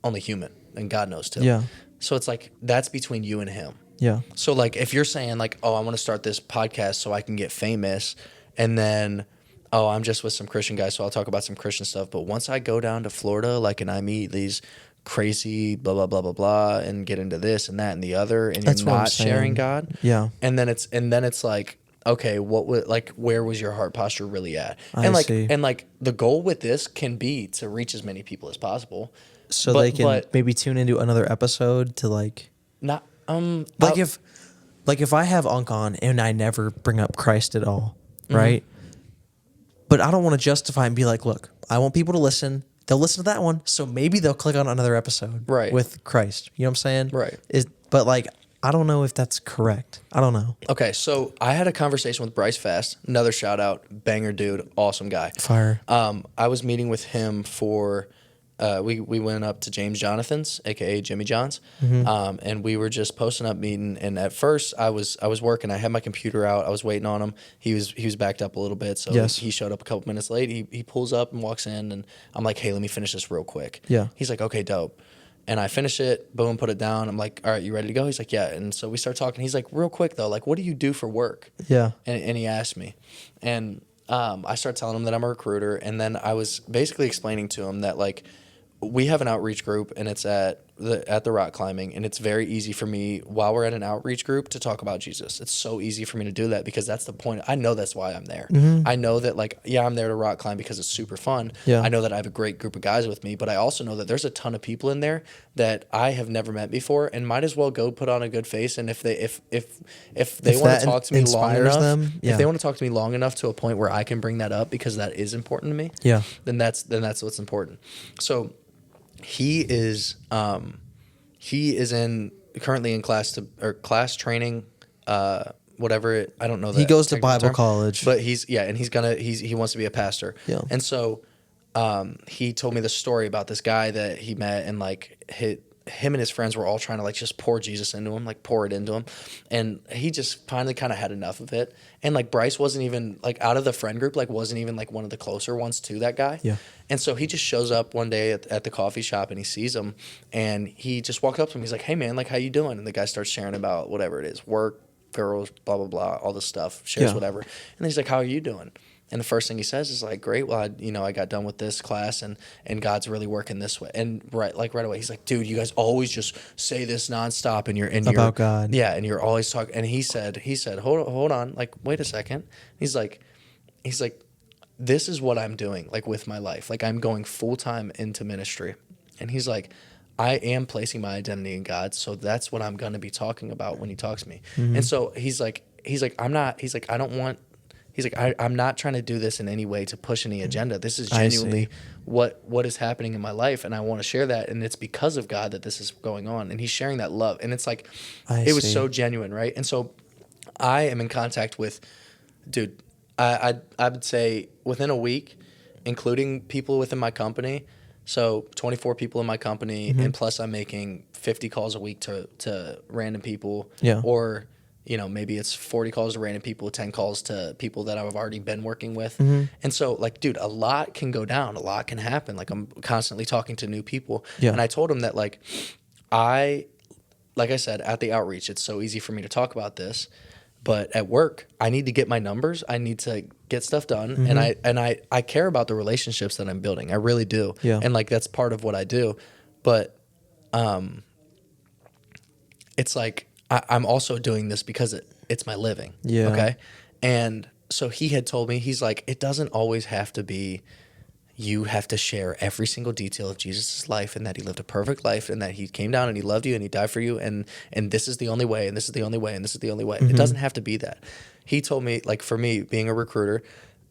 only human, and God knows too. Yeah. So it's like that's between you and him. Yeah. So like if you're saying like, oh, I want to start this podcast so I can get famous, and then, oh, I'm just with some Christian guys, so I'll talk about some Christian stuff. But once I go down to Florida, like, and I meet these crazy blah blah blah blah blah, and get into this and that and the other, and That's you're what I'm not sharing saying. God, Yeah. and then it's like, okay, what would, like, where was your heart posture really at? I And like see. and like the goal with this can be to reach as many people as possible, So but, they can but maybe tune into another episode to like not like if I have Unk on and I never bring up Christ at all, right? But I don't want to justify and be like, look, I want people to listen. They'll listen to that one, so maybe they'll click on another episode Right. with Christ. You know what I'm saying? Right. But like I don't know if that's correct. I don't know. Okay, so I had a conversation with Bryce Fast, another shout out, banger dude, awesome guy. Fire. I was meeting with him for, we went up to James Jonathan's, aka Jimmy John's, and we were just posting up meeting. And at first, I was working. I had my computer out. I was waiting on him. He was backed up a little bit, so Yes. he showed up a couple minutes late. He pulls up and walks in, and I'm like, hey, let me finish this real quick. Yeah. He's like, okay, dope. And I finish it, boom, put it down. I'm like, all right, you ready to go? He's like, yeah. And so we start talking. He's like, real quick though, like, what do you do for work? Yeah. And he asked me, and I started telling him that I'm a recruiter, and then I was basically explaining to him that like we have an outreach group, and it's at the rock climbing, and it's very easy for me while we're at an outreach group to talk about Jesus. It's so easy for me to do that because that's the point. I know that's why I'm there. I know that like, yeah, I'm there to rock climb because it's super fun. Yeah. I know that I have a great group of guys with me, but I also know that there's a ton of people in there that I have never met before, and might as well go put on a good face. And if they want that to talk to me long inspires enough, them, yeah. if they want to talk to me long enough to a point where I can bring that up because that is important to me, Yeah. then that's what's important. So he is currently in class training, whatever it, I don't know that He goes to technical Bible term, college. but he wants to be a pastor. Yeah. And so he told me the story about this guy that he met, and like him and his friends were all trying to like just pour Jesus into him, like pour it into him, and he just finally kind of had enough of it. And like Bryce wasn't even like out of the friend group, like wasn't even like one of the closer ones to that guy. Yeah. And so he just shows up one day at the coffee shop, and he sees him, and he just walks up to him. He's like, hey man, like how you doing? And the guy starts sharing about whatever it is, work, girls, blah blah blah, all this stuff, shares Yeah. whatever. And he's like, how are you doing? And the first thing he says is like, great. Well, I got done with this class, and God's really working this way. And right away, he's like, dude, you guys always just say this nonstop, and you're About God. Yeah, and you're always talking. And he said, hold on, like wait a second. He's like, this is what I'm doing, like with my life. Like I'm going full time into ministry, and he's like, I am placing my identity in God, so that's what I'm gonna be talking about when he talks to me. And so he's like, I'm not trying to do this in any way to push any agenda. This is I genuinely see. what is happening in my life, and I want to share that, and it's because of God that this is going on, and he's sharing that love. And it's like, it was see. so genuine, right? And so I am in contact with, dude, I would say within a week, including people within my company, so 24 people in my company, and plus I'm making 50 calls a week to random people, Yeah. or maybe it's 40 calls to random people, 10 calls to people that I've already been working with. Mm-hmm. And so, like, dude, a lot can go down. A lot can happen. Like, I'm constantly talking to new people. Yeah. And I told him that, like I said, at the outreach, it's so easy for me to talk about this. But at work, I need to get my numbers. I need to get stuff done. Mm-hmm. And I care about the relationships that I'm building. I really do. Yeah. And, like, that's part of what I do. But it's like I'm also doing this because it's my living. Yeah. Okay. And so he had told me, he's like, it doesn't always have to be you have to share every single detail of Jesus' life and that he lived a perfect life and that he came down and he loved you and he died for you and this is the only way and this is the only way and this is the only way. It doesn't have to be that. He told me, like, for me being a recruiter,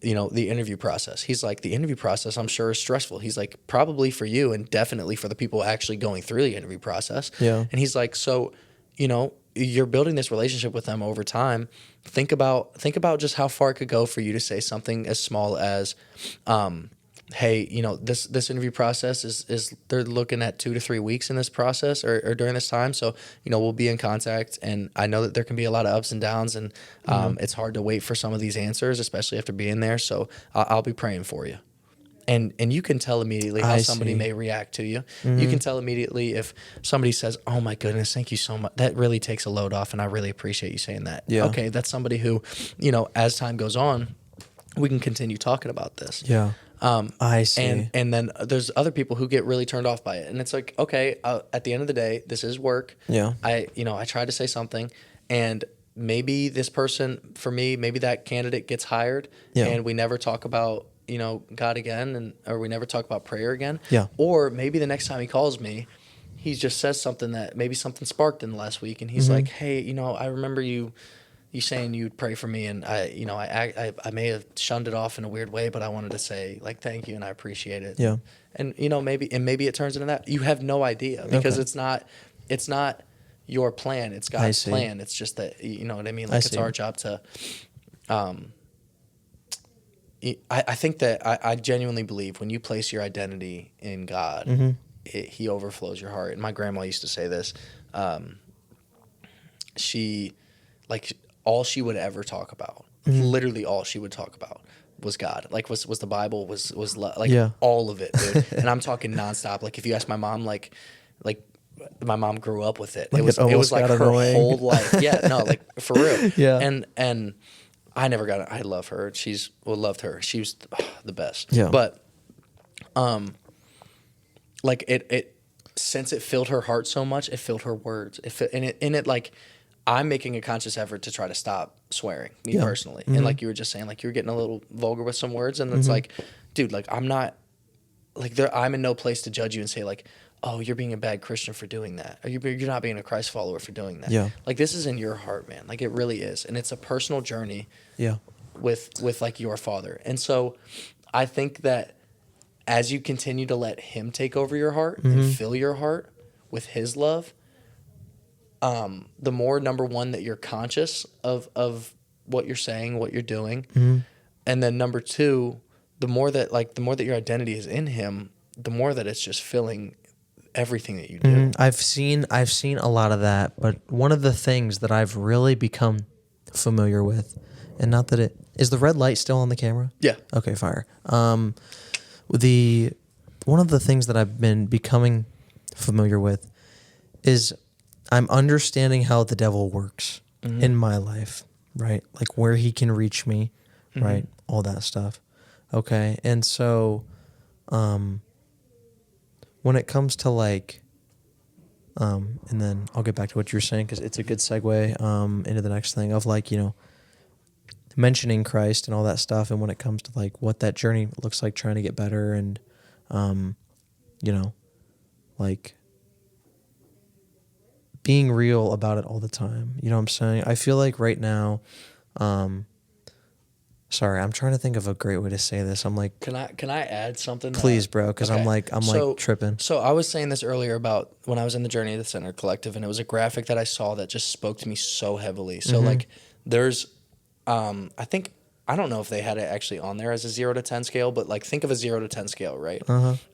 the interview process. He's like, the interview process, I'm sure, is stressful. He's like, probably for you and definitely for the people actually going through the interview process. Yeah. And he's like, so, you're building this relationship with them over time. Think about just how far it could go for you to say something as small as, hey, this interview process is they're looking at 2 to 3 weeks in this process or during this time. So, we'll be in contact, and I know that there can be a lot of ups and downs, and it's hard to wait for some of these answers, especially after being there. So I'll be praying for you. And you can tell immediately how somebody may react to you. You can tell immediately if somebody says, oh my goodness, thank you so much. That really takes a load off, and I really appreciate you saying that. Yeah. Okay, that's somebody who, as time goes on, we can continue talking about this. Yeah. I see. And then there's other people who get really turned off by it. And it's like, okay, at the end of the day, this is work. Yeah. I tried to say something, and maybe this person, for me, maybe that candidate gets hired, and we never talk about, God again, or we never talk about prayer again. Yeah. Or maybe the next time he calls me, he just says something that maybe something sparked in the last week, and he's like, hey, I remember you saying you'd pray for me, and I may have shunned it off in a weird way, but I wanted to say, like, thank you and I appreciate it. Yeah. And maybe it turns into that. You have no idea because it's not your plan. It's God's plan. It's just that, you know what I mean? Like, it's our job to I think that I genuinely believe when you place your identity in God, he overflows your heart. And my grandma used to say this. She, like, all she would ever talk about, literally all she would talk about was God. Like, was the Bible, was all of it, dude. And I'm talking nonstop. Like, if you ask my mom, like my mom grew up with it. Like, it was like her whole life. Yeah, no, like, for real. Yeah. And I never got it. I love her. Loved her. She was the best. Yeah. But, like, it since it filled her heart so much, it filled her words. It like, I'm making a conscious effort to try to stop swearing, me personally. And like you were just saying, like, you were getting a little vulgar with some words, and it's like, dude, like, I'm not, like, I'm in no place to judge you and say, like, oh, you're being a bad Christian for doing that, or you're not being a Christ follower for doing that. Yeah. Like, this is in your heart, man. Like, it really is, and it's a personal journey. Yeah. With like your Father, and so I think that as you continue to let Him take over your heart and fill your heart with His love, the more, number one, that you're conscious of what you're saying, what you're doing, and then number two, the more that your identity is in Him, the more that it's just filling everything that you do. I've seen a lot of that, but one of the things that I've really become familiar with, and not that it is the red light still on the camera? Yeah. Okay, fire. One of the things that I've been becoming familiar with is I'm understanding how the devil works in my life, right? Like, where he can reach me, right? All that stuff. Okay. And so, when it comes to, like, and then I'll get back to what you're saying, because it's a good segue into the next thing of, like, mentioning Christ and all that stuff, and when it comes to, like, what that journey looks like, trying to get better, and like, being real about it all the time. You know what I'm saying? I feel like right now, sorry, I'm trying to think of a great way to say this. I'm like, can I add something? Please, bro, because okay. I'm like tripping. So I was saying this earlier about when I was in the Journey of the Center Collective, and it was a graphic that I saw that just spoke to me so heavily. So like, there's, I think, I don't know if they had it actually on there as a 0 to 10 scale, but like, think of a 0 to 10 scale, right?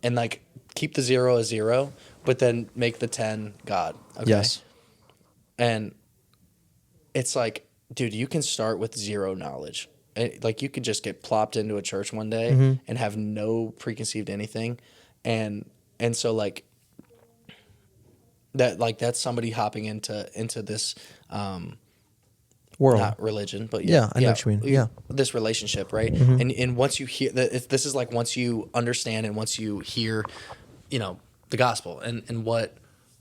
And like, keep the 0 as 0, but then make the 10 God. Okay? Yes. And it's like, dude, you can start with zero knowledge. Like you could just get plopped into a church one day and have no preconceived anything, and so like that's somebody hopping into this World. not religion, but Yeah, I know what you mean. Yeah. this relationship, right? And once you hear that, this is like once you understand and once you hear, the gospel and what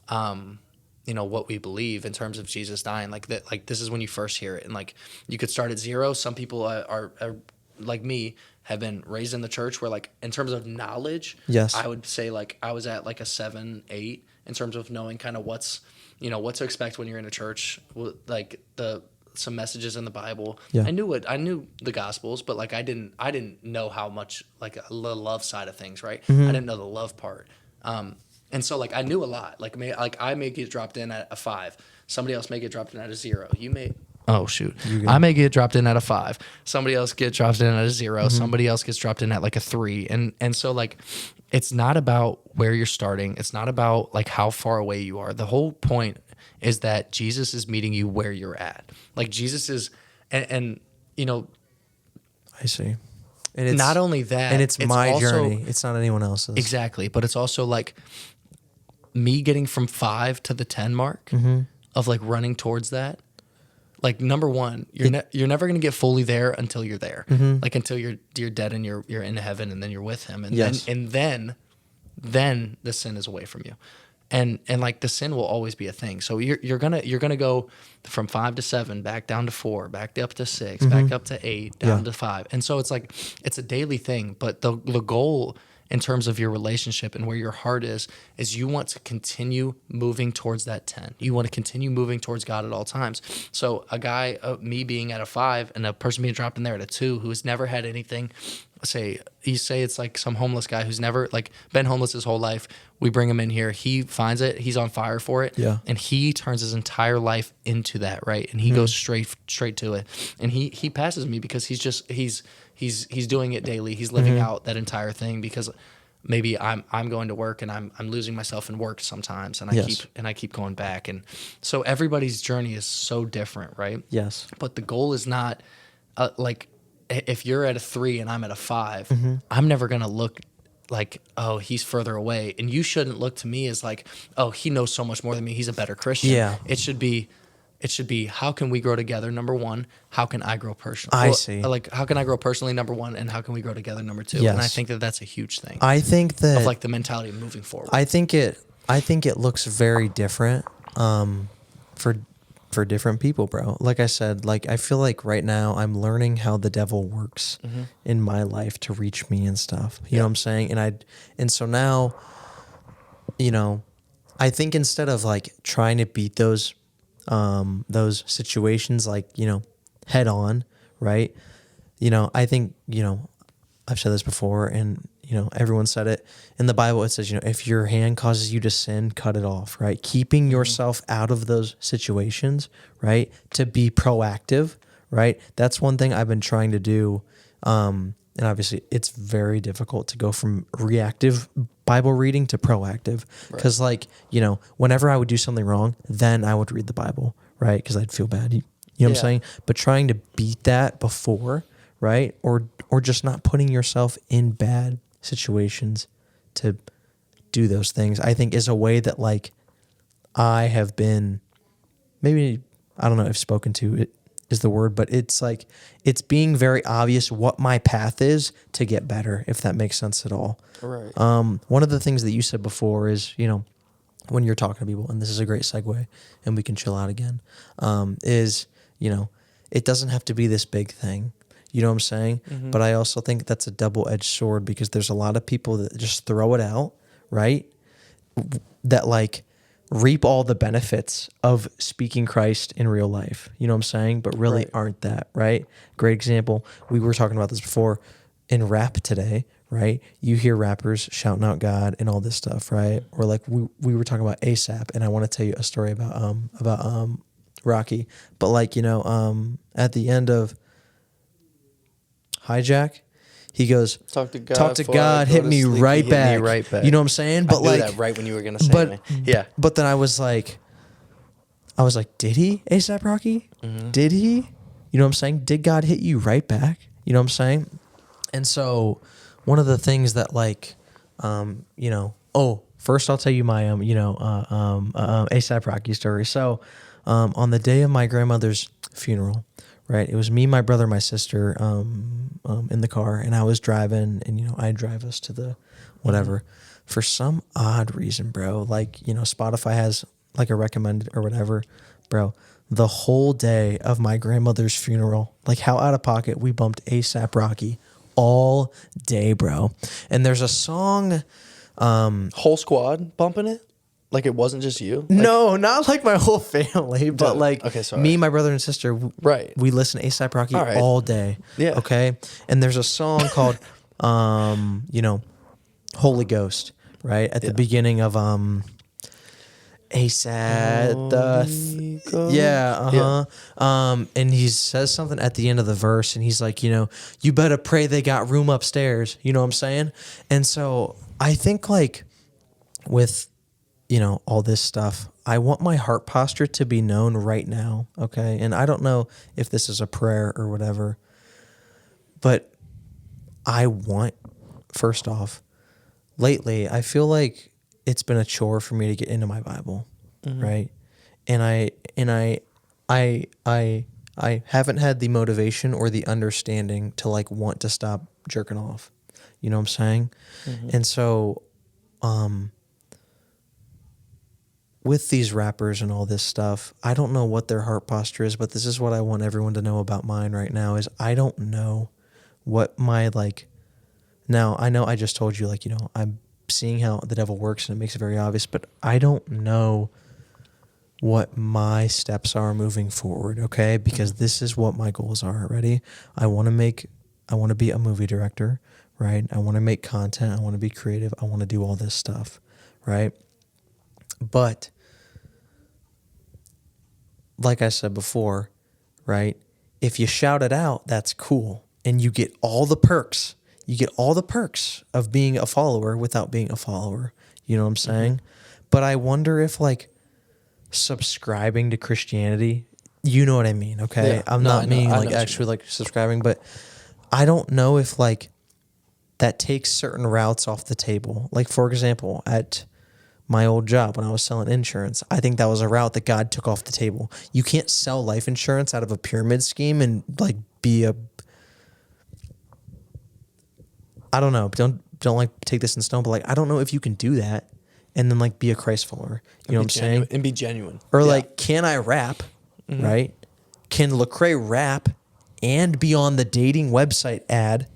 what we believe in terms of Jesus dying, like that, like this is when you first hear it, and like you could start at zero. Some people are like me, have been raised in the church where like in terms of knowledge, Yes, I would say like I was at like a 7, 8 in terms of knowing kind of what's what to expect when you're in a church, like some messages in the Bible. Yeah. I knew the Gospels, but like I didn't know how much like the love side of things, right? I didn't know the love part. And so like I knew a lot. Like I may get dropped in at a 5. Somebody else may get dropped in at a 0. Oh shoot. I may get dropped in at a 5. Somebody else get dropped in at a 0. Somebody else gets dropped in at like a 3. And so like it's not about where you're starting. It's not about like how far away you are. The whole point is that Jesus is meeting you where you're at. Like Jesus is and I see. And it's not only that, and it's my also, journey. It's not anyone else's. Exactly. But it's also like me getting from 5 to the 10 mark of like running towards that. Like number one, you're never gonna get fully there until you're there. Like until you're dead and you're in heaven and then you're with him. And then the sin is away from you. And like the sin will always be a thing. So you're gonna go from 5 to 7, back down to 4, back up to 6, back up to 8, down to 5. And so it's like it's a daily thing. But the goal in terms of your relationship and where your heart is you want to continue moving towards that 10. You want to continue moving towards God at all times. So a guy, me being at a 5 and a person being dropped in there at a 2 who has never had anything, say it's like some homeless guy who's never like been homeless his whole life. We bring him in here. He finds it. He's on fire for it. Yeah. And he turns his entire life into that, right? And he goes straight to it. And he passes me because he's doing it daily. He's living out that entire thing because maybe I'm going to work and I'm losing myself in work sometimes, and I keep going back. And so everybody's journey is so different, right? Yes. But the goal is not like if you're at a 3 and I'm at a 5, I'm never gonna look like, oh, he's further away, and you shouldn't look to me as like, oh, he knows so much more than me. He's a better Christian. Yeah. It should be how can we grow together? Number one, how can I grow personally? I see. Like, how can I grow personally? Number one, and how can we grow together? Number 2. Yes. And I think that's a huge thing. I think that of like the mentality of moving forward. I think it looks very different for different people, bro. Like I said, like I feel like right now I'm learning how the devil works in my life to reach me and stuff. You know what I'm saying? And so now, I think instead of like trying to beat those situations like, head on, right? I think, I've said this before and, everyone said it in the Bible. It says, if your hand causes you to sin, cut it off, right? Keeping yourself out of those situations, right? To be proactive, right? That's one thing I've been trying to do. And obviously it's very difficult to go from reactive Bible reading to proactive. Because whenever I would do something wrong, then I would read the Bible, right? Because I'd feel bad. You know what I'm saying? But trying to beat that before, right? Or just not putting yourself in bad situations to do those things, I think is a way that like I have been, maybe, I don't know if spoken to it is the word, but it's like, it's being very obvious what my path is to get better, if that makes sense at all. Right. One of the things that you said before is, when you're talking to people, and this is a great segue and we can chill out again, is, it doesn't have to be this big thing. You know what I'm saying? But I also think that's a double-edged sword because there's a lot of people that just throw it out, right? That like reap all the benefits of speaking Christ in real life. You know what I'm saying? But really aren't that, right? Great example. We were talking about this before in rap today, right? You hear rappers shouting out God and all this stuff, right? Or like we were talking about ASAP, and I want to tell you a story about Rocky. But like, at the end of Hijack, he goes, talk to God, hit me right back. You know what I'm saying? But I knew that right when you were gonna say it. But then I was like, I was like, did he, A$AP Rocky? Did he? You know what I'm saying? Did God hit you right back? You know what I'm saying? And so one of the things that like, you know, first I'll tell you my, A$AP Rocky story. So on the day of my grandmother's funeral, right, it was me, my brother, my sister in the car, and I was driving, and, you know, I'd drive us to the whatever. For some odd reason, bro, like, you know, Spotify has like a recommended or whatever, bro. The whole day of my grandmother's funeral, like how out of pocket, we bumped A$AP Rocky all day, bro. And there's a song. Whole squad bumping it? Like it wasn't just you? Like, No, not like my whole family, but like okay, sorry. me, my brother, and sister. Right. We listen to A$AP Rocky All right. all day. Yeah. Okay. And there's a song called, you know, Holy Ghost, right? At the beginning of ASAP. And he says something at the end of the verse, and he's like, you know, you better pray they got room upstairs. You know what I'm saying? And so I think like with, you know, all this stuff, I want my heart posture to be known right now. Okay. And I don't know if this is a prayer or whatever, but I want, first off, lately, I feel like it's been a chore for me to get into my Bible, right? And I haven't had the motivation or the understanding to like want to stop jerking off. You know what I'm saying? And so, with these rappers and all this stuff, I don't know what their heart posture is, but this is what I want everyone to know about mine right now is I don't know what my like. Now, I know I just told you, like, you know, I'm seeing how the devil works and it makes it very obvious, but I don't know what my steps are moving forward, okay? Because this is what my goals are already. I want to be a movie director, right? I want to make content. I want to be creative. I want to do all this stuff, right? But like I said before, right? If you shout it out, that's cool. And you get all the perks. You get all the perks of being a follower without being a follower. You know what I'm saying? But I wonder if like subscribing to Christianity, you know what I mean, okay? Yeah. I'm No, not I know- meaning I know like what you actually like subscribing, but I don't know if like that takes certain routes off the table. Like for example, at my old job when I was selling insurance, I think that was a route that God took off the table. You can't sell life insurance out of a pyramid scheme and like be a, I don't know, don't like take this in stone, but like I don't know if you can do that and then like be a Christ follower. You know what I'm saying? And be genuine. Or like, can I rap? Right? Can Lecrae rap and be on the dating website ad?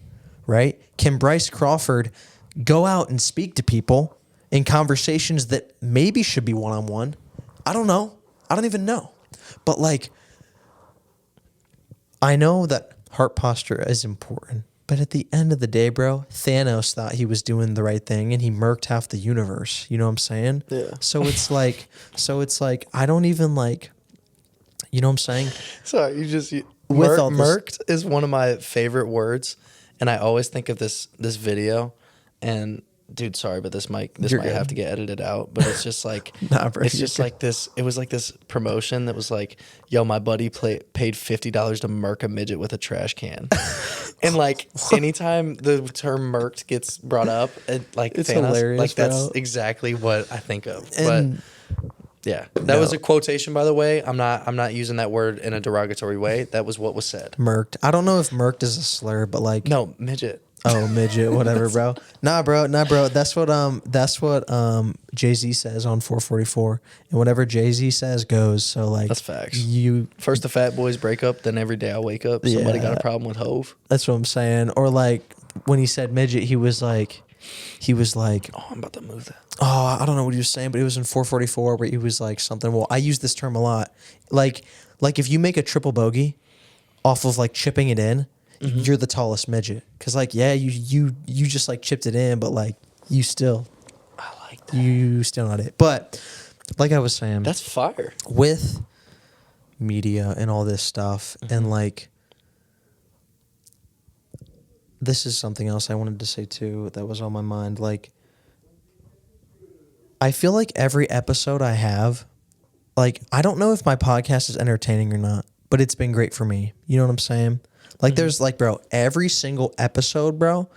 Right? Can Bryce Crawford go out and speak to people in conversations that maybe should be one-on-one? I don't know. I don't even know. But like, I know that heart posture is important. But at the end of the day, bro, Thanos thought he was doing the right thing and he murked half the universe. You know what I'm saying? Yeah. So it's like, I don't even like, you know what I'm saying? Sorry, With all this- murked is one of my favorite words, and I always think of this video, and dude, sorry, but this might You're might good. have to get edited out, but it's just like Nah, bro, it's you're just good. like this. It was like this promotion that was like, yo, my buddy paid $50 to murk a midget with a trash can, and like anytime the term murked gets brought up, like It's Thanos, hilarious, like that's bro. exactly what I think of, And- but. Yeah, that No. was a quotation, by the way. I'm not using that word in a derogatory way. That was what was said. Murked. I don't know if murked is a slur, but like, No, midget. oh, midget, whatever, bro. Nah, bro. That's what Jay-Z says on 444, and whatever Jay-Z says goes. So like, That's facts. You, First the fat boys break up, then every day I wake up, somebody got Yeah. a problem with Hove. that's what I'm saying. Or like when he said midget, he was like, Oh, I'm about to move that. oh, I don't know what he was saying, but it was in 444 where he was like something. Well, I use this term a lot. Like if you make a triple bogey off of like chipping it in, you're the tallest midget. Cause like, yeah, you just like chipped it in, but like you still, I like that. you still not it. But like I was saying, That's fire. with media and all this stuff, and like, this is something else I wanted to say too that was on my mind. Like, I feel like every episode I have like, I don't know if my podcast is entertaining or not, but it's been great for me. You know what I'm saying? Like, there's like, bro, every single episode, bro,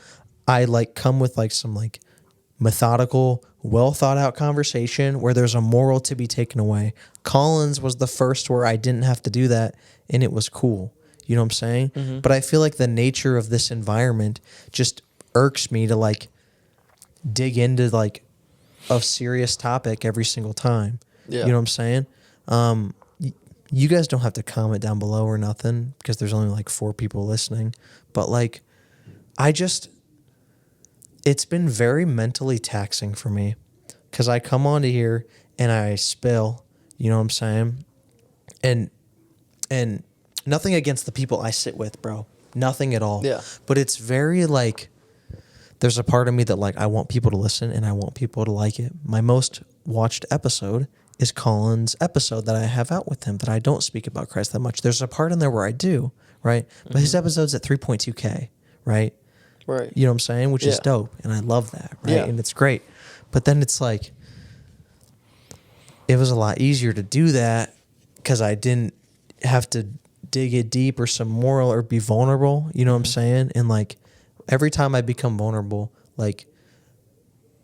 I like come with like some like methodical, well thought out conversation where there's a moral to be taken away. Collins was the first where I didn't have to do that, and it was cool. You know what I'm saying? But I feel like the nature of this environment just irks me to like dig into like a serious topic every single time. Yeah. You know what I'm saying? You guys don't have to comment down below or nothing because there's only like 4 people listening. But like, it's been very mentally taxing for me because I come onto here and I spill, you know what I'm saying? And nothing against the people I sit with, bro. Nothing at all. Yeah. But it's very like, there's a part of me that like, I want people to listen and I want people to like it. My most watched episode is Colin's episode that I have out with him that I don't speak about Christ that much. There's a part in there where I do, right? But his episode's at 3.2K, right? Right. You know what I'm saying? Which is dope. And I love that, right? Yeah. And it's great. But then it's like, it was a lot easier to do that because I didn't have to dig it deep or some moral or be vulnerable. You know what I'm saying? And like, every time I become vulnerable, like,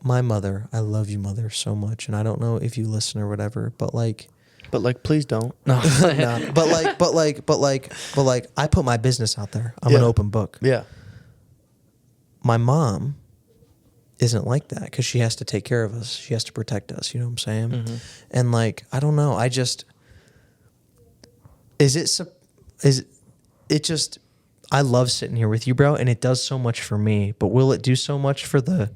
my mother, I love you, mother, so much. And I don't know if you listen or whatever, but like, please don't. No. no, but like, I put my business out there. I'm an open book. Yeah. My mom isn't like that because she has to take care of us. She has to protect us. You know what I'm saying? And like, I don't know. I just, I love sitting here with you, bro. And it does so much for me, but will it do so much for the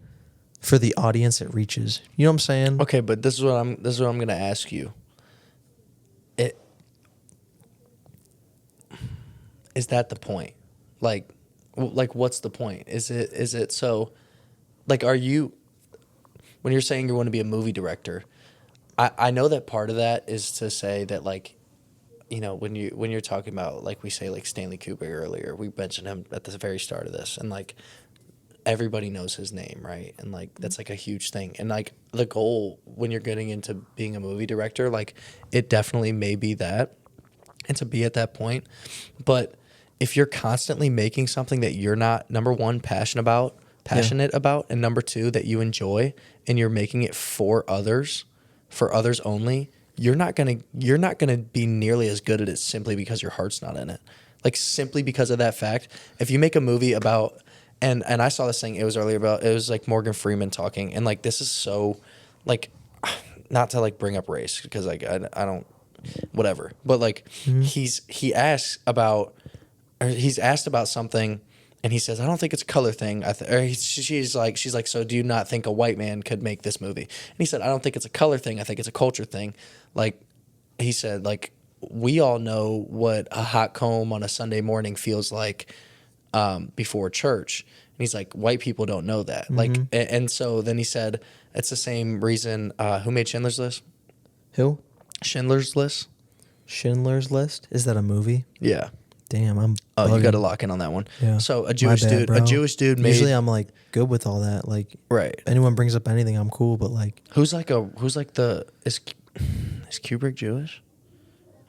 audience it reaches? You know what I'm saying? Okay, but this is what I'm going to ask you. Is that the point? Like what's the point? Is it so, like, are you, when you're saying you want to be a movie director, I know that part of that is to say that, like, you know, when you're talking about, like, we say like Stanley Kubrick earlier, we mentioned him at the very start of this, and like, everybody knows his name, right? And like, that's like a huge thing. And like, the goal when you're getting into being a movie director, like, it definitely may be that, and to be at that point. But if you're constantly making something that you're not, number one, passionate about, and number two, that you enjoy, and you're making it for others only, you're not gonna be nearly as good at it simply because your heart's not in it. Like, simply because of that fact, if you make a movie about, and I saw this thing, it was earlier about, it was like Morgan Freeman talking, and like, this is so, like, not to like bring up race because like I don't, whatever, but like, he's asked about something, and he says, I don't think it's a color thing. She's like, so do you not think a white man could make this movie? And he said, I don't think it's a color thing. I think it's a culture thing. Like, he said, like, we all know what a hot comb on a Sunday morning feels like before church. And he's like, white people don't know that. Like, and so then he said, it's the same reason. Who made Schindler's List? Who? Schindler's List. Schindler's List? Is that a movie? Yeah. Damn, I'm. Oh, you bugging. got to lock in on that one. Yeah. So a Jewish dude made. Usually I'm like good with all that. Like, right. Anyone brings up anything, I'm cool. But like, is Kubrick Jewish?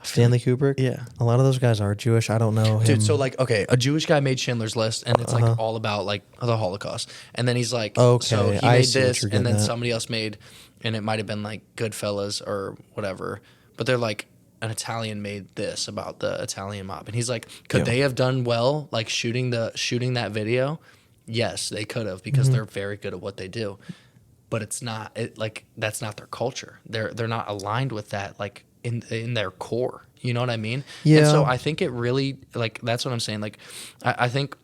Stanley Kubrick? Yeah. A lot of those guys are Jewish. I don't know him. Dude, so like, okay, a Jewish guy made Schindler's List, and it's like all about like the Holocaust. And then he's like, okay, so he I made see what this, you're and then getting at. somebody else made, and it might have been like Goodfellas or whatever. But they're like, an Italian made this about the Italian mob, and he's like, could they have done well, like shooting that video? Yes, they could have, because they're very good at what they do. But it's not that's not their culture. They're not aligned with that, like in their core. You know what I mean? Yeah. And so I think it really, like, that's what I'm saying. Like, I think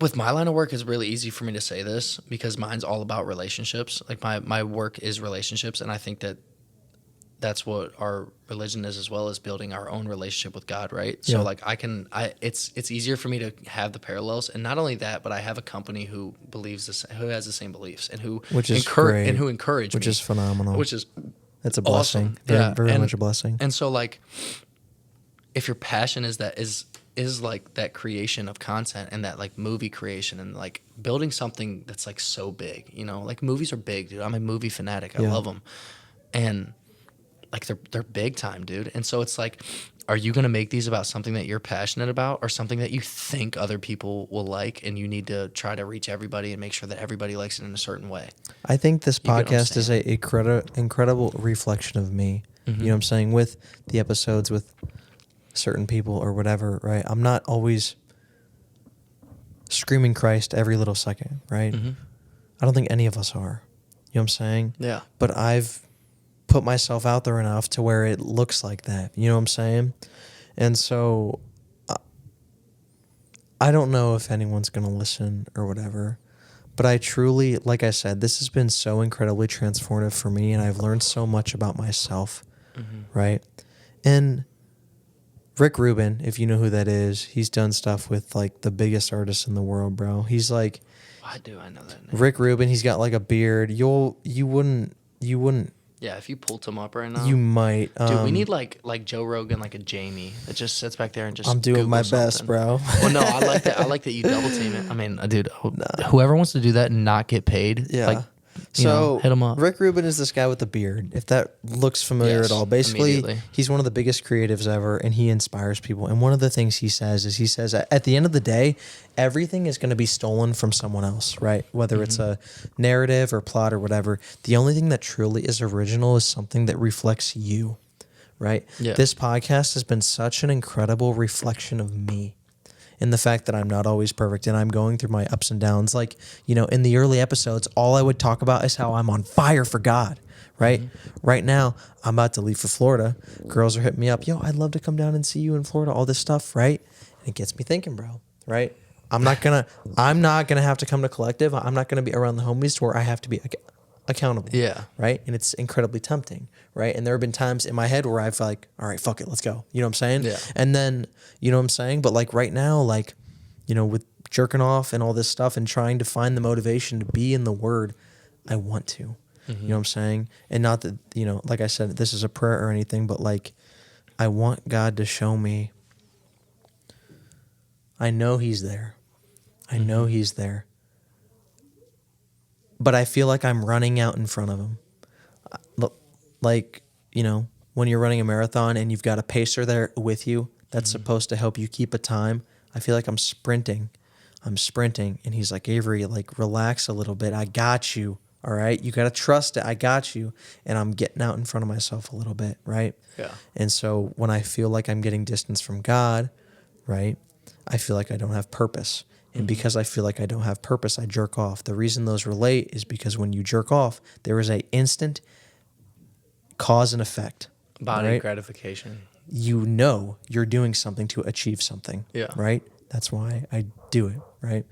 with my line of work, it's really easy for me to say this because mine's all about relationships. Like, my work is relationships, and I think that that's what our religion is as well, as building our own relationship with God, right? Yeah. So like, it's easier for me to have the parallels, and not only that, but I have a company who believes this, who has the same beliefs, and who encourage which me, is phenomenal. That's a blessing. Awesome. Very much a blessing. And so like, if your passion is like that creation of content and that like movie creation and like building something that's like so big, you know, like movies are big, dude. I'm a movie fanatic. I love them. And like they're big time, dude. And so it's like, are you going to make these about something that you're passionate about or something that you think other people will like, and you need to try to reach everybody and make sure that everybody likes it in a certain way? I think this You get what I'm podcast is saying? a incredible reflection of me. You know what I'm saying? With the episodes with certain people or whatever, right? I'm not always screaming Christ every little second, right? I don't think any of us are. You know what I'm saying? Yeah. But I've put myself out there enough to where it looks like that. You know what I'm saying? And so I don't know if anyone's going to listen or whatever. But I truly, like I said, this has been so incredibly transformative for me, and I've learned so much about myself, right? And Rick Rubin, if you know who that is, he's done stuff with like the biggest artists in the world, bro. He's like, Why do I know that name? Rick Rubin. He's got like a beard. You wouldn't. Yeah, if you pulled him up right now. You might. Dude, we need like Joe Rogan, like a Jamie that just sits back there and just I'm doing Google my something. best, bro. Well, no, I like that. I like that you double team it. I mean, dude, whoever wants to do that and not get paid, Yeah. like, you know, hit him up. Rick Rubin is this guy with the beard. If that looks familiar Yes, at all, basically, immediately. he's one of the biggest creatives ever, and he inspires people. And one of the things he says at the end of the day, everything is going to be stolen from someone else, right? Whether it's a narrative or plot or whatever. The only thing that truly is original is something that reflects you, right? Yeah. This podcast has been such an incredible reflection of me. And the fact that I'm not always perfect and I'm going through my ups and downs. Like, you know, in the early episodes, all I would talk about is how I'm on fire for God, right? Right now, I'm about to leave for Florida. Girls are hitting me up. Yo, I'd love to come down and see you in Florida, all this stuff, right? And it gets me thinking, bro, right? I'm not gonna have to come to Collective. I'm not gonna be around the homies to where I have to be accountable. Yeah. Right. And it's incredibly tempting. Right. And there have been times in my head where I've like, all right, fuck it, let's go. You know what I'm saying? Yeah. And then, you know what I'm saying? But like right now, like, you know, with jerking off and all this stuff and trying to find the motivation to be in the word, I want to. You know what I'm saying? And not that, you know, like I said, this is a prayer or anything, but like, I want God to show me. I know he's there. I know he's there. But I feel like I'm running out in front of him. Like, you know, when you're running a marathon and you've got a pacer there with you that's supposed to help you keep a time, I feel like I'm sprinting. And he's like, Avery, like, relax a little bit. I got you. All right. You got to trust it. I got you. And I'm getting out in front of myself a little bit. Right. Yeah. And so when I feel like I'm getting distance from God, right, I feel like I don't have purpose. And because I feel like I don't have purpose, I jerk off. The reason those relate is because when you jerk off, there is an instant cause and effect. Body right? gratification. You know you're doing something to achieve something. Yeah. Right? That's why I do it. Right?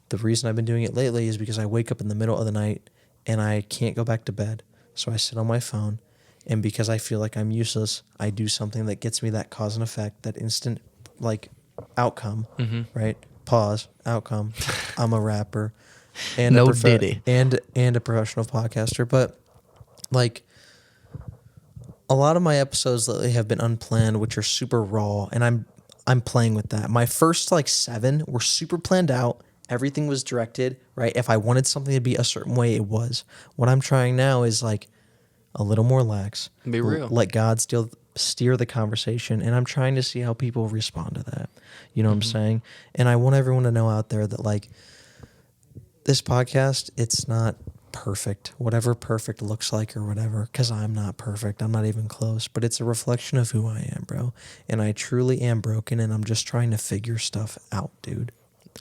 The reason I've been doing it lately is because I wake up in the middle of the night and I can't go back to bed. So I sit on my phone. And because I feel like I'm useless, I do something that gets me that cause and effect, that instant, like, outcome. Right? Pause, outcome. I'm a rapper and No a Diddy. and a professional podcaster, but like a lot of my episodes lately have been unplanned, which are super raw, and I'm playing with that. My first like 7 were super planned out. Everything was directed, right? If I wanted something to be a certain way, it was. What I'm trying now is like a little more lax. Be real. Let God steer the conversation, and I'm trying to see how people respond to that. You know what I'm saying? And I want everyone to know out there that like this podcast, it's not perfect, whatever perfect looks like or whatever, because I'm not perfect. I'm not even close, but it's a reflection of who I am, bro. And I truly am broken, and I'm just trying to figure stuff out, dude.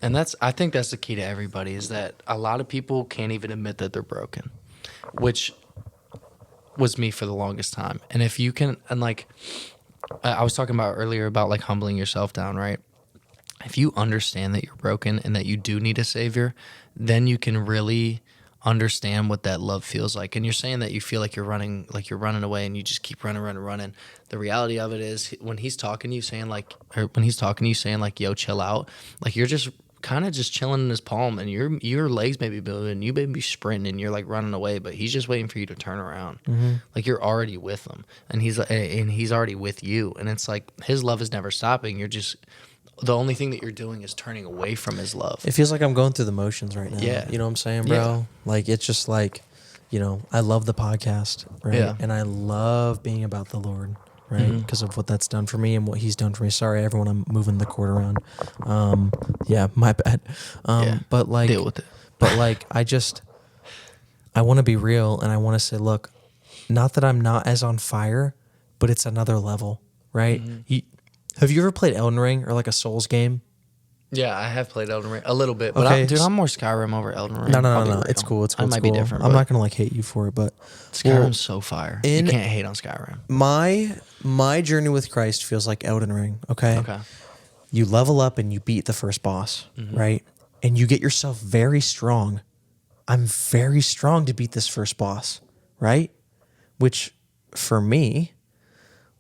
And I think that's the key to everybody, is that a lot of people can't even admit that they're broken, which was me for the longest time. And if you can, and like I was talking about earlier about like humbling yourself down, right? If you understand that you're broken and that you do need a savior, then you can really understand what that love feels like. And you're saying that you feel like you're running away and you just keep running. The reality of it is when he's talking to you saying like, yo, chill out, like you're just kind of just chilling in his palm, and your legs may be moving, you may be sprinting, and you're like running away, but he's just waiting for you to turn around. Like you're already with him, and he's already with you, and it's like his love is never stopping. You're just, the only thing that you're doing is turning away from his love. It feels like I'm going through the motions right now. Yeah. You know what I'm saying, bro? Yeah. Like, it's just like, I love the podcast, right? Yeah. And I love being about the Lord, right? Because of what that's done for me and what he's done for me. Sorry, everyone, I'm moving the cord around. Yeah, my bad. But like, deal with it. But like, I want to be real, and I want to say, look, not that I'm not as on fire, but it's another level, right? Have you ever played Elden Ring or like a Souls game? Yeah, I have played Elden Ring a little bit, but Okay. I'm more Skyrim over Elden Ring. No. It's cool. It's cool. I might be different. I'm not gonna like hate you for it, but Skyrim's so fire. You can't hate on Skyrim. My journey with Christ feels like Elden Ring. Okay. Okay. You level up and you beat the first boss, right? And you get yourself very strong. I'm very strong to beat this first boss, right? Which for me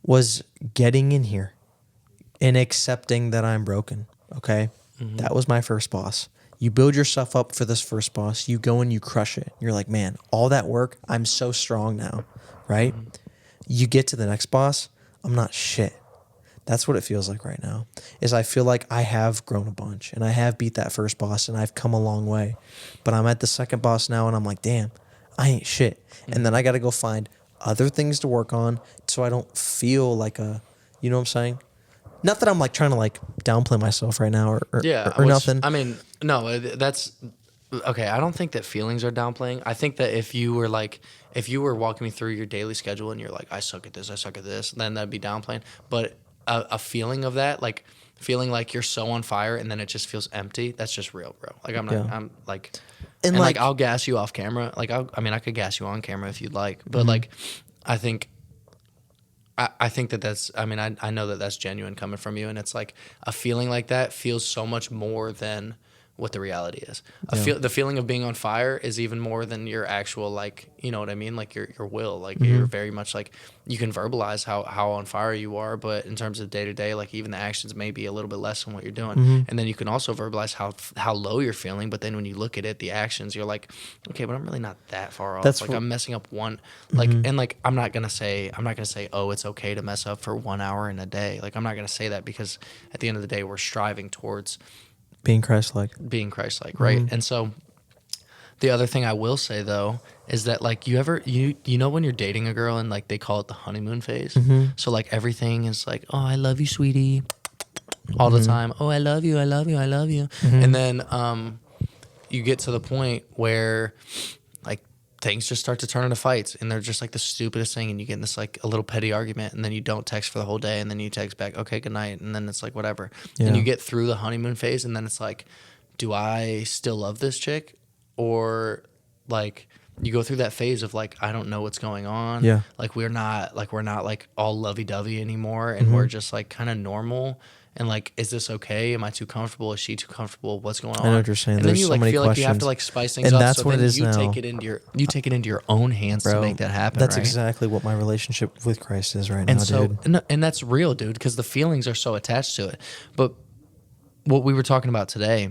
was getting in here and accepting that I'm broken. Okay. That was my first boss. You build yourself up for this first boss. You go and you crush it. You're like, man, all that work, I'm so strong now. Right. You get to the next boss. I'm not shit. That's what it feels like right now, is I feel like I have grown a bunch and I have beat that first boss and I've come a long way, but I'm at the second boss now and I'm like, damn, I ain't shit. And then I got to go find other things to work on so I don't feel like you know what I'm saying? Not that I'm like trying to like downplay myself right now or nothing. I mean, no, that's okay. I don't think that feelings are downplaying. I think that if you were walking me through your daily schedule and you're like, I suck at this, then that'd be downplaying. But a feeling of that, like feeling like you're so on fire and then it just feels empty, that's just real, bro. Like I'm like, and like I'll gas you off camera. Like I could gas you on camera if you'd like, but like I think that's, I mean, I know that that's genuine coming from you, and it's like a feeling like that feels so much more than what the reality is. The feeling of being on fire is even more than your actual, like, you know what I mean? Like your will, like you're very much like, you can verbalize how on fire you are, but in terms of day to day, like even the actions may be a little bit less than what you're doing. And then you can also verbalize how low you're feeling. But then when you look at it, the actions, you're like, okay, but I'm really not that far off. I'm messing up one, like, and like, I'm not going to say, oh, it's okay to mess up for 1 hour in a day. Like, I'm not going to say that, because at the end of the day, we're striving towards being Christ-like, right? And so the other thing I will say though is that, like, you know when you're dating a girl and like they call it the honeymoon phase. So like everything is like, oh, I love you, sweetie, all the time. Oh, I love you. And then you get to the point where like things just start to turn into fights, and they're just like the stupidest thing, and you get in this like a little petty argument, and then you don't text for the whole day, and then you text back, okay, good night, and then it's like whatever. And you get through the honeymoon phase, and then it's like, do I still love this chick? Or like you go through that phase of like, I don't know what's going on. Yeah. Like we're not like all lovey-dovey anymore, and we're just like kind of normal. And like, is this okay? Am I too comfortable? Is she too comfortable? What's going on? I know what you're saying. And There's then you so like many feel questions. like you have to like spice things and up. That's so what then it is you now. take it into your own hands to make that happen. That's right? exactly what my relationship with Christ is right now, dude. And that's real, dude, because the feelings are so attached to it. But what we were talking about today,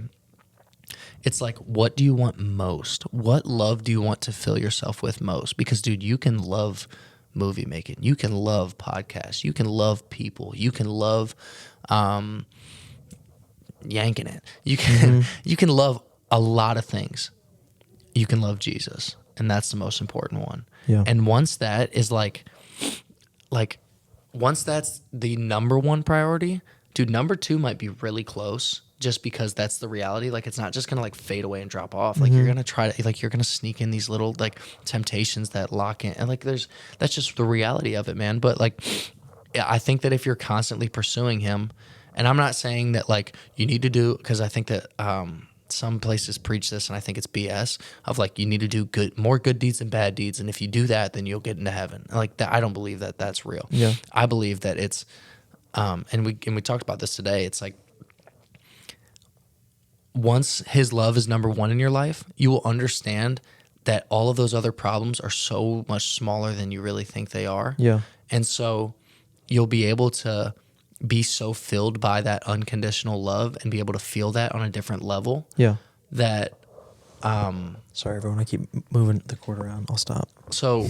it's like, what do you want most? What love do you want to fill yourself with most? Because, dude, you can love movie making. You can love podcasts. You can love people. You can love yanking it. You can love a lot of things. You can love Jesus, and that's the most important one. Yeah. And once that is like once that's the number one priority, dude, number two might be really close, just because that's the reality. Like, it's not just gonna like fade away and drop off. Like, you're gonna try to, like, you're gonna sneak in these little like temptations that lock in, and like that's just the reality of it, man. But like, I think that if you're constantly pursuing him, and I'm not saying that like you need to do, because I think that some places preach this, and I think it's BS, of like, you need to do more good deeds than bad deeds, and if you do that, then you'll get into heaven. And like that, I don't believe that that's real. Yeah. I believe that it's and we talked about this today. It's like, once his love is number one in your life, you will understand that all of those other problems are so much smaller than you really think they are. Yeah. And so you'll be able to be so filled by that unconditional love and be able to feel that on a different level. Yeah. That sorry, everyone, I keep moving the cord around. I'll stop. So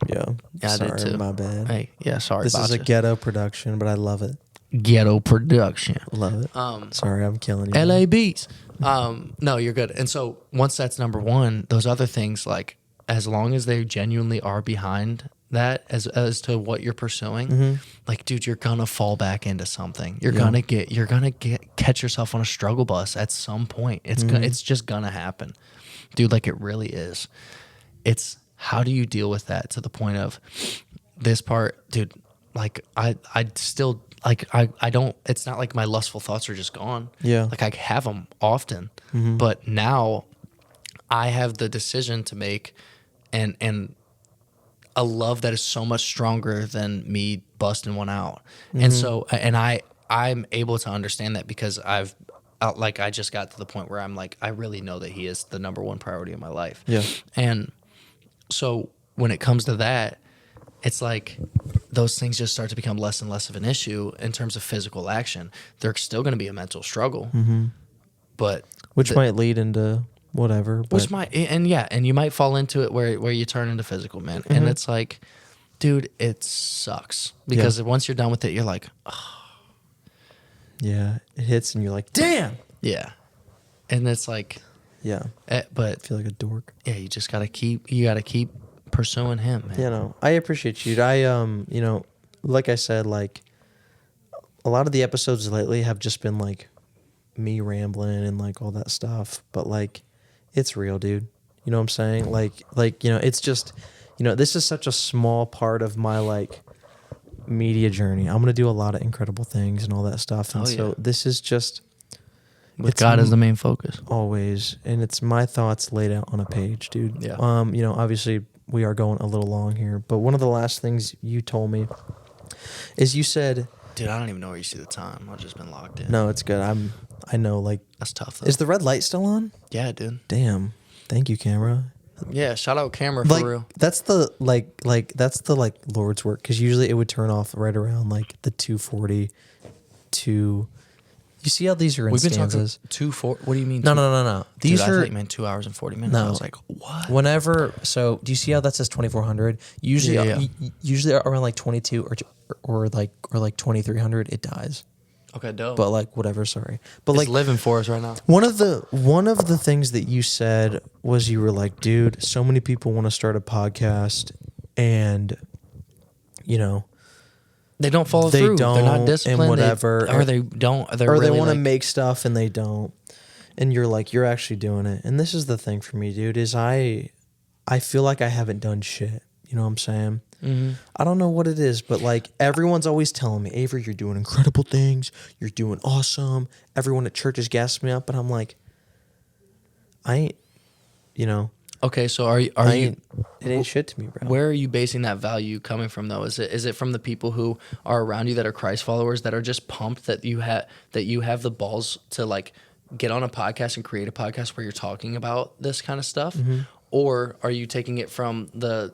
yeah. I sorry, did too. my bad. Hey, yeah, sorry. This is a ghetto production, but I love it. Ghetto production. Love it. Sorry, I'm killing you. LA Beats. No, you're good. And so once that's number one, those other things, like, as long as they genuinely are behind that as to what you're pursuing, like, dude, you're gonna fall back into something. You're gonna catch yourself on a struggle bus at some point. It's just gonna happen, dude. Like, it really is. It's how do you deal with that to the point of this part, dude? Like, I still, like, I don't, it's not like my lustful thoughts are just gone. Yeah. Like, I have them often, but now I have the decision to make, and a love that is so much stronger than me busting one out. And so, and I'm able to understand that because I just got to the point where I'm like, I really know that he is the number one priority in my life. Yeah. And so when it comes to that, it's like those things just start to become less and less of an issue in terms of physical action. They're still going to be a mental struggle, but which might lead into whatever. But. Which might, and you might fall into it where you turn into physical, man. And it's like, dude, it sucks because once you're done with it, you're like, oh. Yeah, it hits and you're like, damn. Yeah, and it's like, yeah, but I feel like a dork. Yeah, you just gotta keep pursuing him, man. You know, I appreciate you. You know, like I said, like a lot of the episodes lately have just been like me rambling and like all that stuff, but like it's real, dude. You know what I'm saying? Like you know, it's just, you know, this is such a small part of my like media journey. I'm gonna do a lot of incredible things and all that stuff, and so this is just with God as the main focus always, and it's my thoughts laid out on a page, dude. Yeah. You know, obviously we are going a little long here, but one of the last things you told me is you said, dude, I don't even know where you see the time. I've just been locked in. No, it's good. I know, like, that's tough though. Is the red light still on? Yeah, dude. Damn. Thank you, camera. Yeah, shout out camera for real. That's the that's the Lord's work, because usually it would turn off right around like the 2:40 to. You see how these are in We've been stanzas? talking 2:40. What do you mean? No. These dude, are. I thought you meant 2 hours and 40 minutes. No. I was like, what? Whenever, so do you see how that says 2400? Usually, usually around like 22 or like 2300, it dies. Okay, dope. But like whatever, sorry. But it's like living for us right now. one of the things that you said was you were like, dude, so many people want to start a podcast and, you know, they don't follow through. They're not disciplined. And whatever. They don't. Or really they want to make stuff and they don't. And you're like, you're actually doing it. And this is the thing for me, dude, is I feel like I haven't done shit. You know what I'm saying? Mm-hmm. I don't know what it is, but like everyone's always telling me, Avery, you're doing incredible things. You're doing awesome. Everyone at church is gassing me up. But I'm like, I ain't, you know. Okay, so are you? It ain't shit to me, bro. Where are you basing that value coming from, though? Is it from the people who are around you that are Christ followers that are just pumped that you have the balls to like get on a podcast and create a podcast where you're talking about this kind of stuff, or are you taking it from the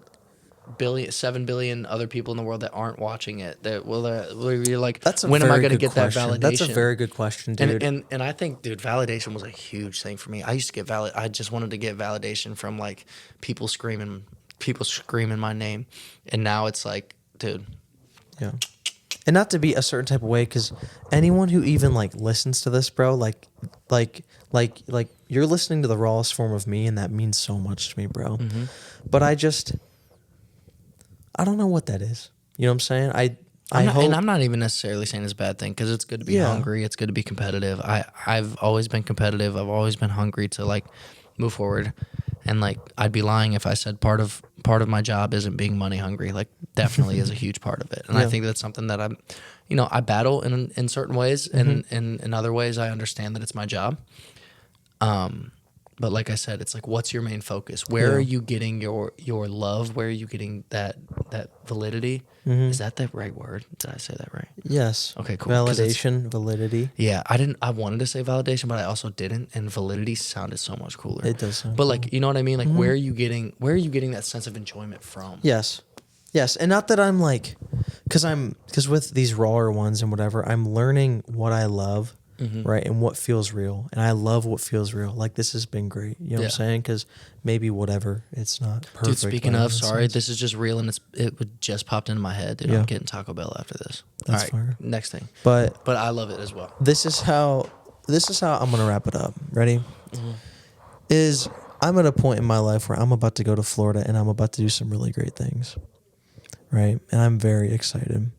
7 billion other people in the world that aren't watching it? That where you're like, when am I going to get that validation? That's a very good question, dude. And I think, dude, validation was a huge thing for me. I used to get I just wanted to get validation from like people screaming my name, and now it's like, dude, yeah. And not to be a certain type of way, because anyone who even like listens to this, bro, like you're listening to the rawest form of me, and that means so much to me, bro. Mm-hmm. But I don't know what that is. You know what I'm saying? I'm not even necessarily saying it's a bad thing, because it's good to be hungry. It's good to be competitive. I've always been competitive. I've always been hungry to like move forward. And like, I'd be lying if I said part of my job isn't being money hungry. Like, definitely is a huge part of it. And I think that's something that I battle in certain ways, and in other ways I understand that it's my job. But like I said, it's like, what's your main focus? Where are you getting your love? Where are you getting that validity? Mm-hmm. Is that the right word? Did I say that right? Yes. Okay, cool. Validation, validity. Yeah, I wanted to say validation, but I also didn't. And validity sounded so much cooler. It does sound But cool. Like, you know what I mean? Like, where are you getting that sense of enjoyment from? Yes. And not that I'm like, because with these rawer ones and whatever, I'm learning what I love. Mm-hmm. Right, and what feels real, and I love what feels real. Like, this has been great, you know what I'm saying? Because maybe whatever, it's not perfect. Dude, speaking of, sorry, this is just real, and it just popped into my head. Dude, I'm getting Taco Bell after this. That's all right, fire. Next thing, but I love it as well. This is how this is how I'm gonna wrap it up. Ready? Is I'm at a point in my life where I'm about to go to Florida and I'm about to do some really great things, right? And I'm very excited.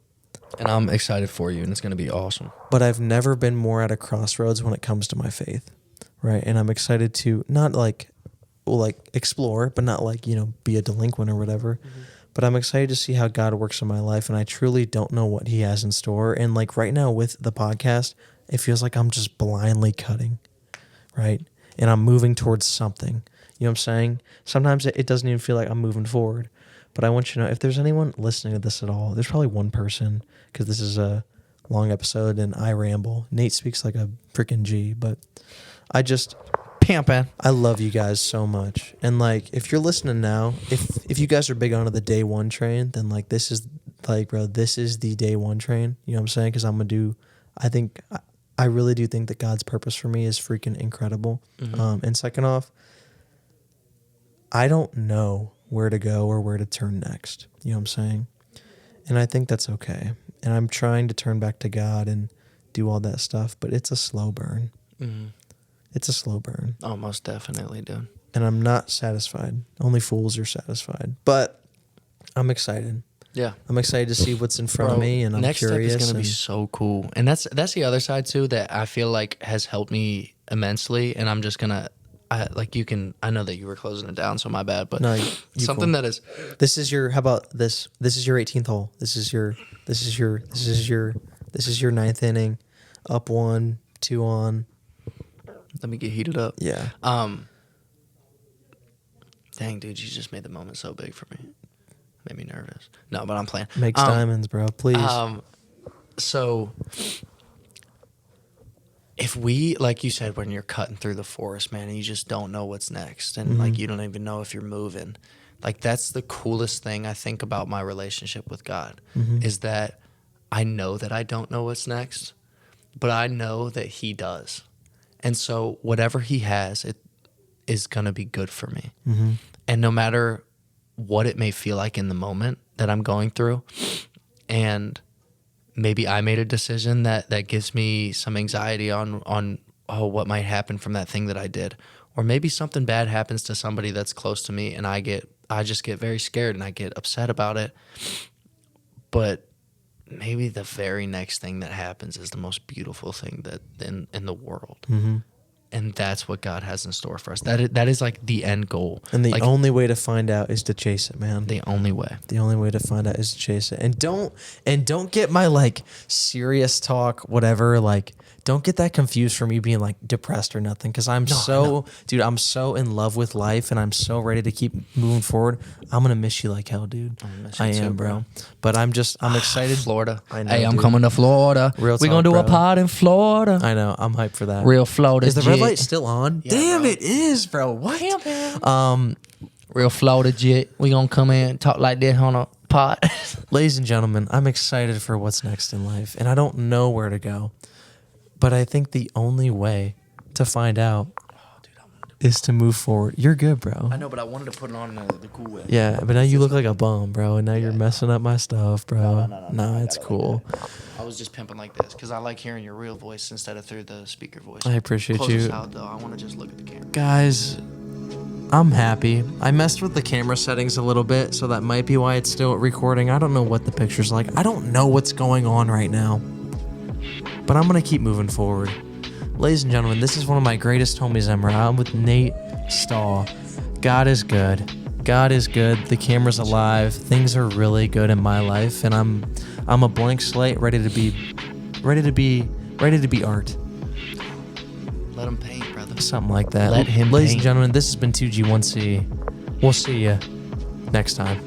And I'm excited for you, and it's going to be awesome. But I've never been more at a crossroads when it comes to my faith, right? And I'm excited to not like explore, but not like, be a delinquent or whatever. But I'm excited to see how God works in my life, and I truly don't know what he has in store. And like right now with the podcast, it feels like I'm just blindly cutting, right? And I'm moving towards something. You know what I'm saying? Sometimes it doesn't even feel like I'm moving forward. But I want you to know, if there's anyone listening to this at all, there's probably one person, because this is a long episode and I ramble. Nate speaks like a freaking G, but I just... Pimpin'. I love you guys so much. And like, if you're listening now, if you guys are big onto the day one train, then like, this is like, bro, this is the day one train. You know what I'm saying? Because I really do think that God's purpose for me is freaking incredible. And second off, I don't know where to go or where to turn next. You know what I'm saying? And I think that's okay. And I'm trying to turn back to God and do all that stuff, but it's a slow burn. It's a slow burn. Oh, most definitely, dude. And I'm not satisfied. Only fools are satisfied. But I'm excited. Yeah. I'm excited to see what's in front of me, and I'm next curious. Next step is going to be so cool. And that's the other side, too, that I feel like has helped me immensely. And I'm just going to... I know that you were closing it down, so my bad, but No, something cool. that is... This is your... How about this? This is your 18th hole. This is your 9th inning. Up 1, 2 on. Let me get heated up. Yeah. Dang, dude, you just made the moment so big for me. Made me nervous. No, but I'm playing. Makes diamonds, bro. Please. So... If we, like you said, when you're cutting through the forest, man, and you just don't know what's next, and like you don't even know if you're moving, like that's the coolest thing I think about my relationship with God, is that I know that I don't know what's next, but I know that he does. And so whatever he has, it is going to be good for me. And no matter what it may feel like in the moment that I'm going through, and maybe I made a decision that gives me some anxiety on what might happen from that thing that I did. Or maybe something bad happens to somebody that's close to me and I just get very scared and I get upset about it. But maybe the very next thing that happens is the most beautiful thing that in the world. And that's what God has in store for us. That is like the end goal. And the like, only way to find out is to chase it, man. The only way. The only way to find out is to chase it. And don't get my like serious talk, whatever, like don't get that confused for me being like depressed or nothing. Cause dude, I'm so in love with life and I'm so ready to keep moving forward. I'm going to miss you like hell, dude. I am, bro. But I'm excited. Florida. I know, hey, I'm dude. coming to Florida. We're going to do a pod in Florida. I know. I'm hyped for that. Real Florida. Is the red light still on? Yeah, Damn, bro. it is, bro. What? Real Florida jet. We gonna come in and talk like this on a pod. Ladies and gentlemen, I'm excited for what's next in life, and I don't know where to go. But I think the only way to find out is to move forward. You're good, bro. I know, but I wanted to put it on the cool way. Yeah, but now you look like a bum, bro, and now you're messing up my stuff, bro. No, It's cool. I was just pimping like this because I like hearing your real voice instead of through the speaker voice. I appreciate Close you. us out, though. I want to just look at the camera. Guys, I'm happy. I messed with the camera settings a little bit, so that might be why it's still recording. I don't know what the picture's like. I don't know what's going on right now. But I'm going to keep moving forward. Ladies and gentlemen, this is one of my greatest homies ever. I'm with Nate Stahl. God is good. God is good. The camera's alive. Things are really good in my life, and I'm a blank slate, ready to be art. Let him paint, brother. Something like that. Let him Ladies paint. and gentlemen, this has been 2G1C. We'll see you next time.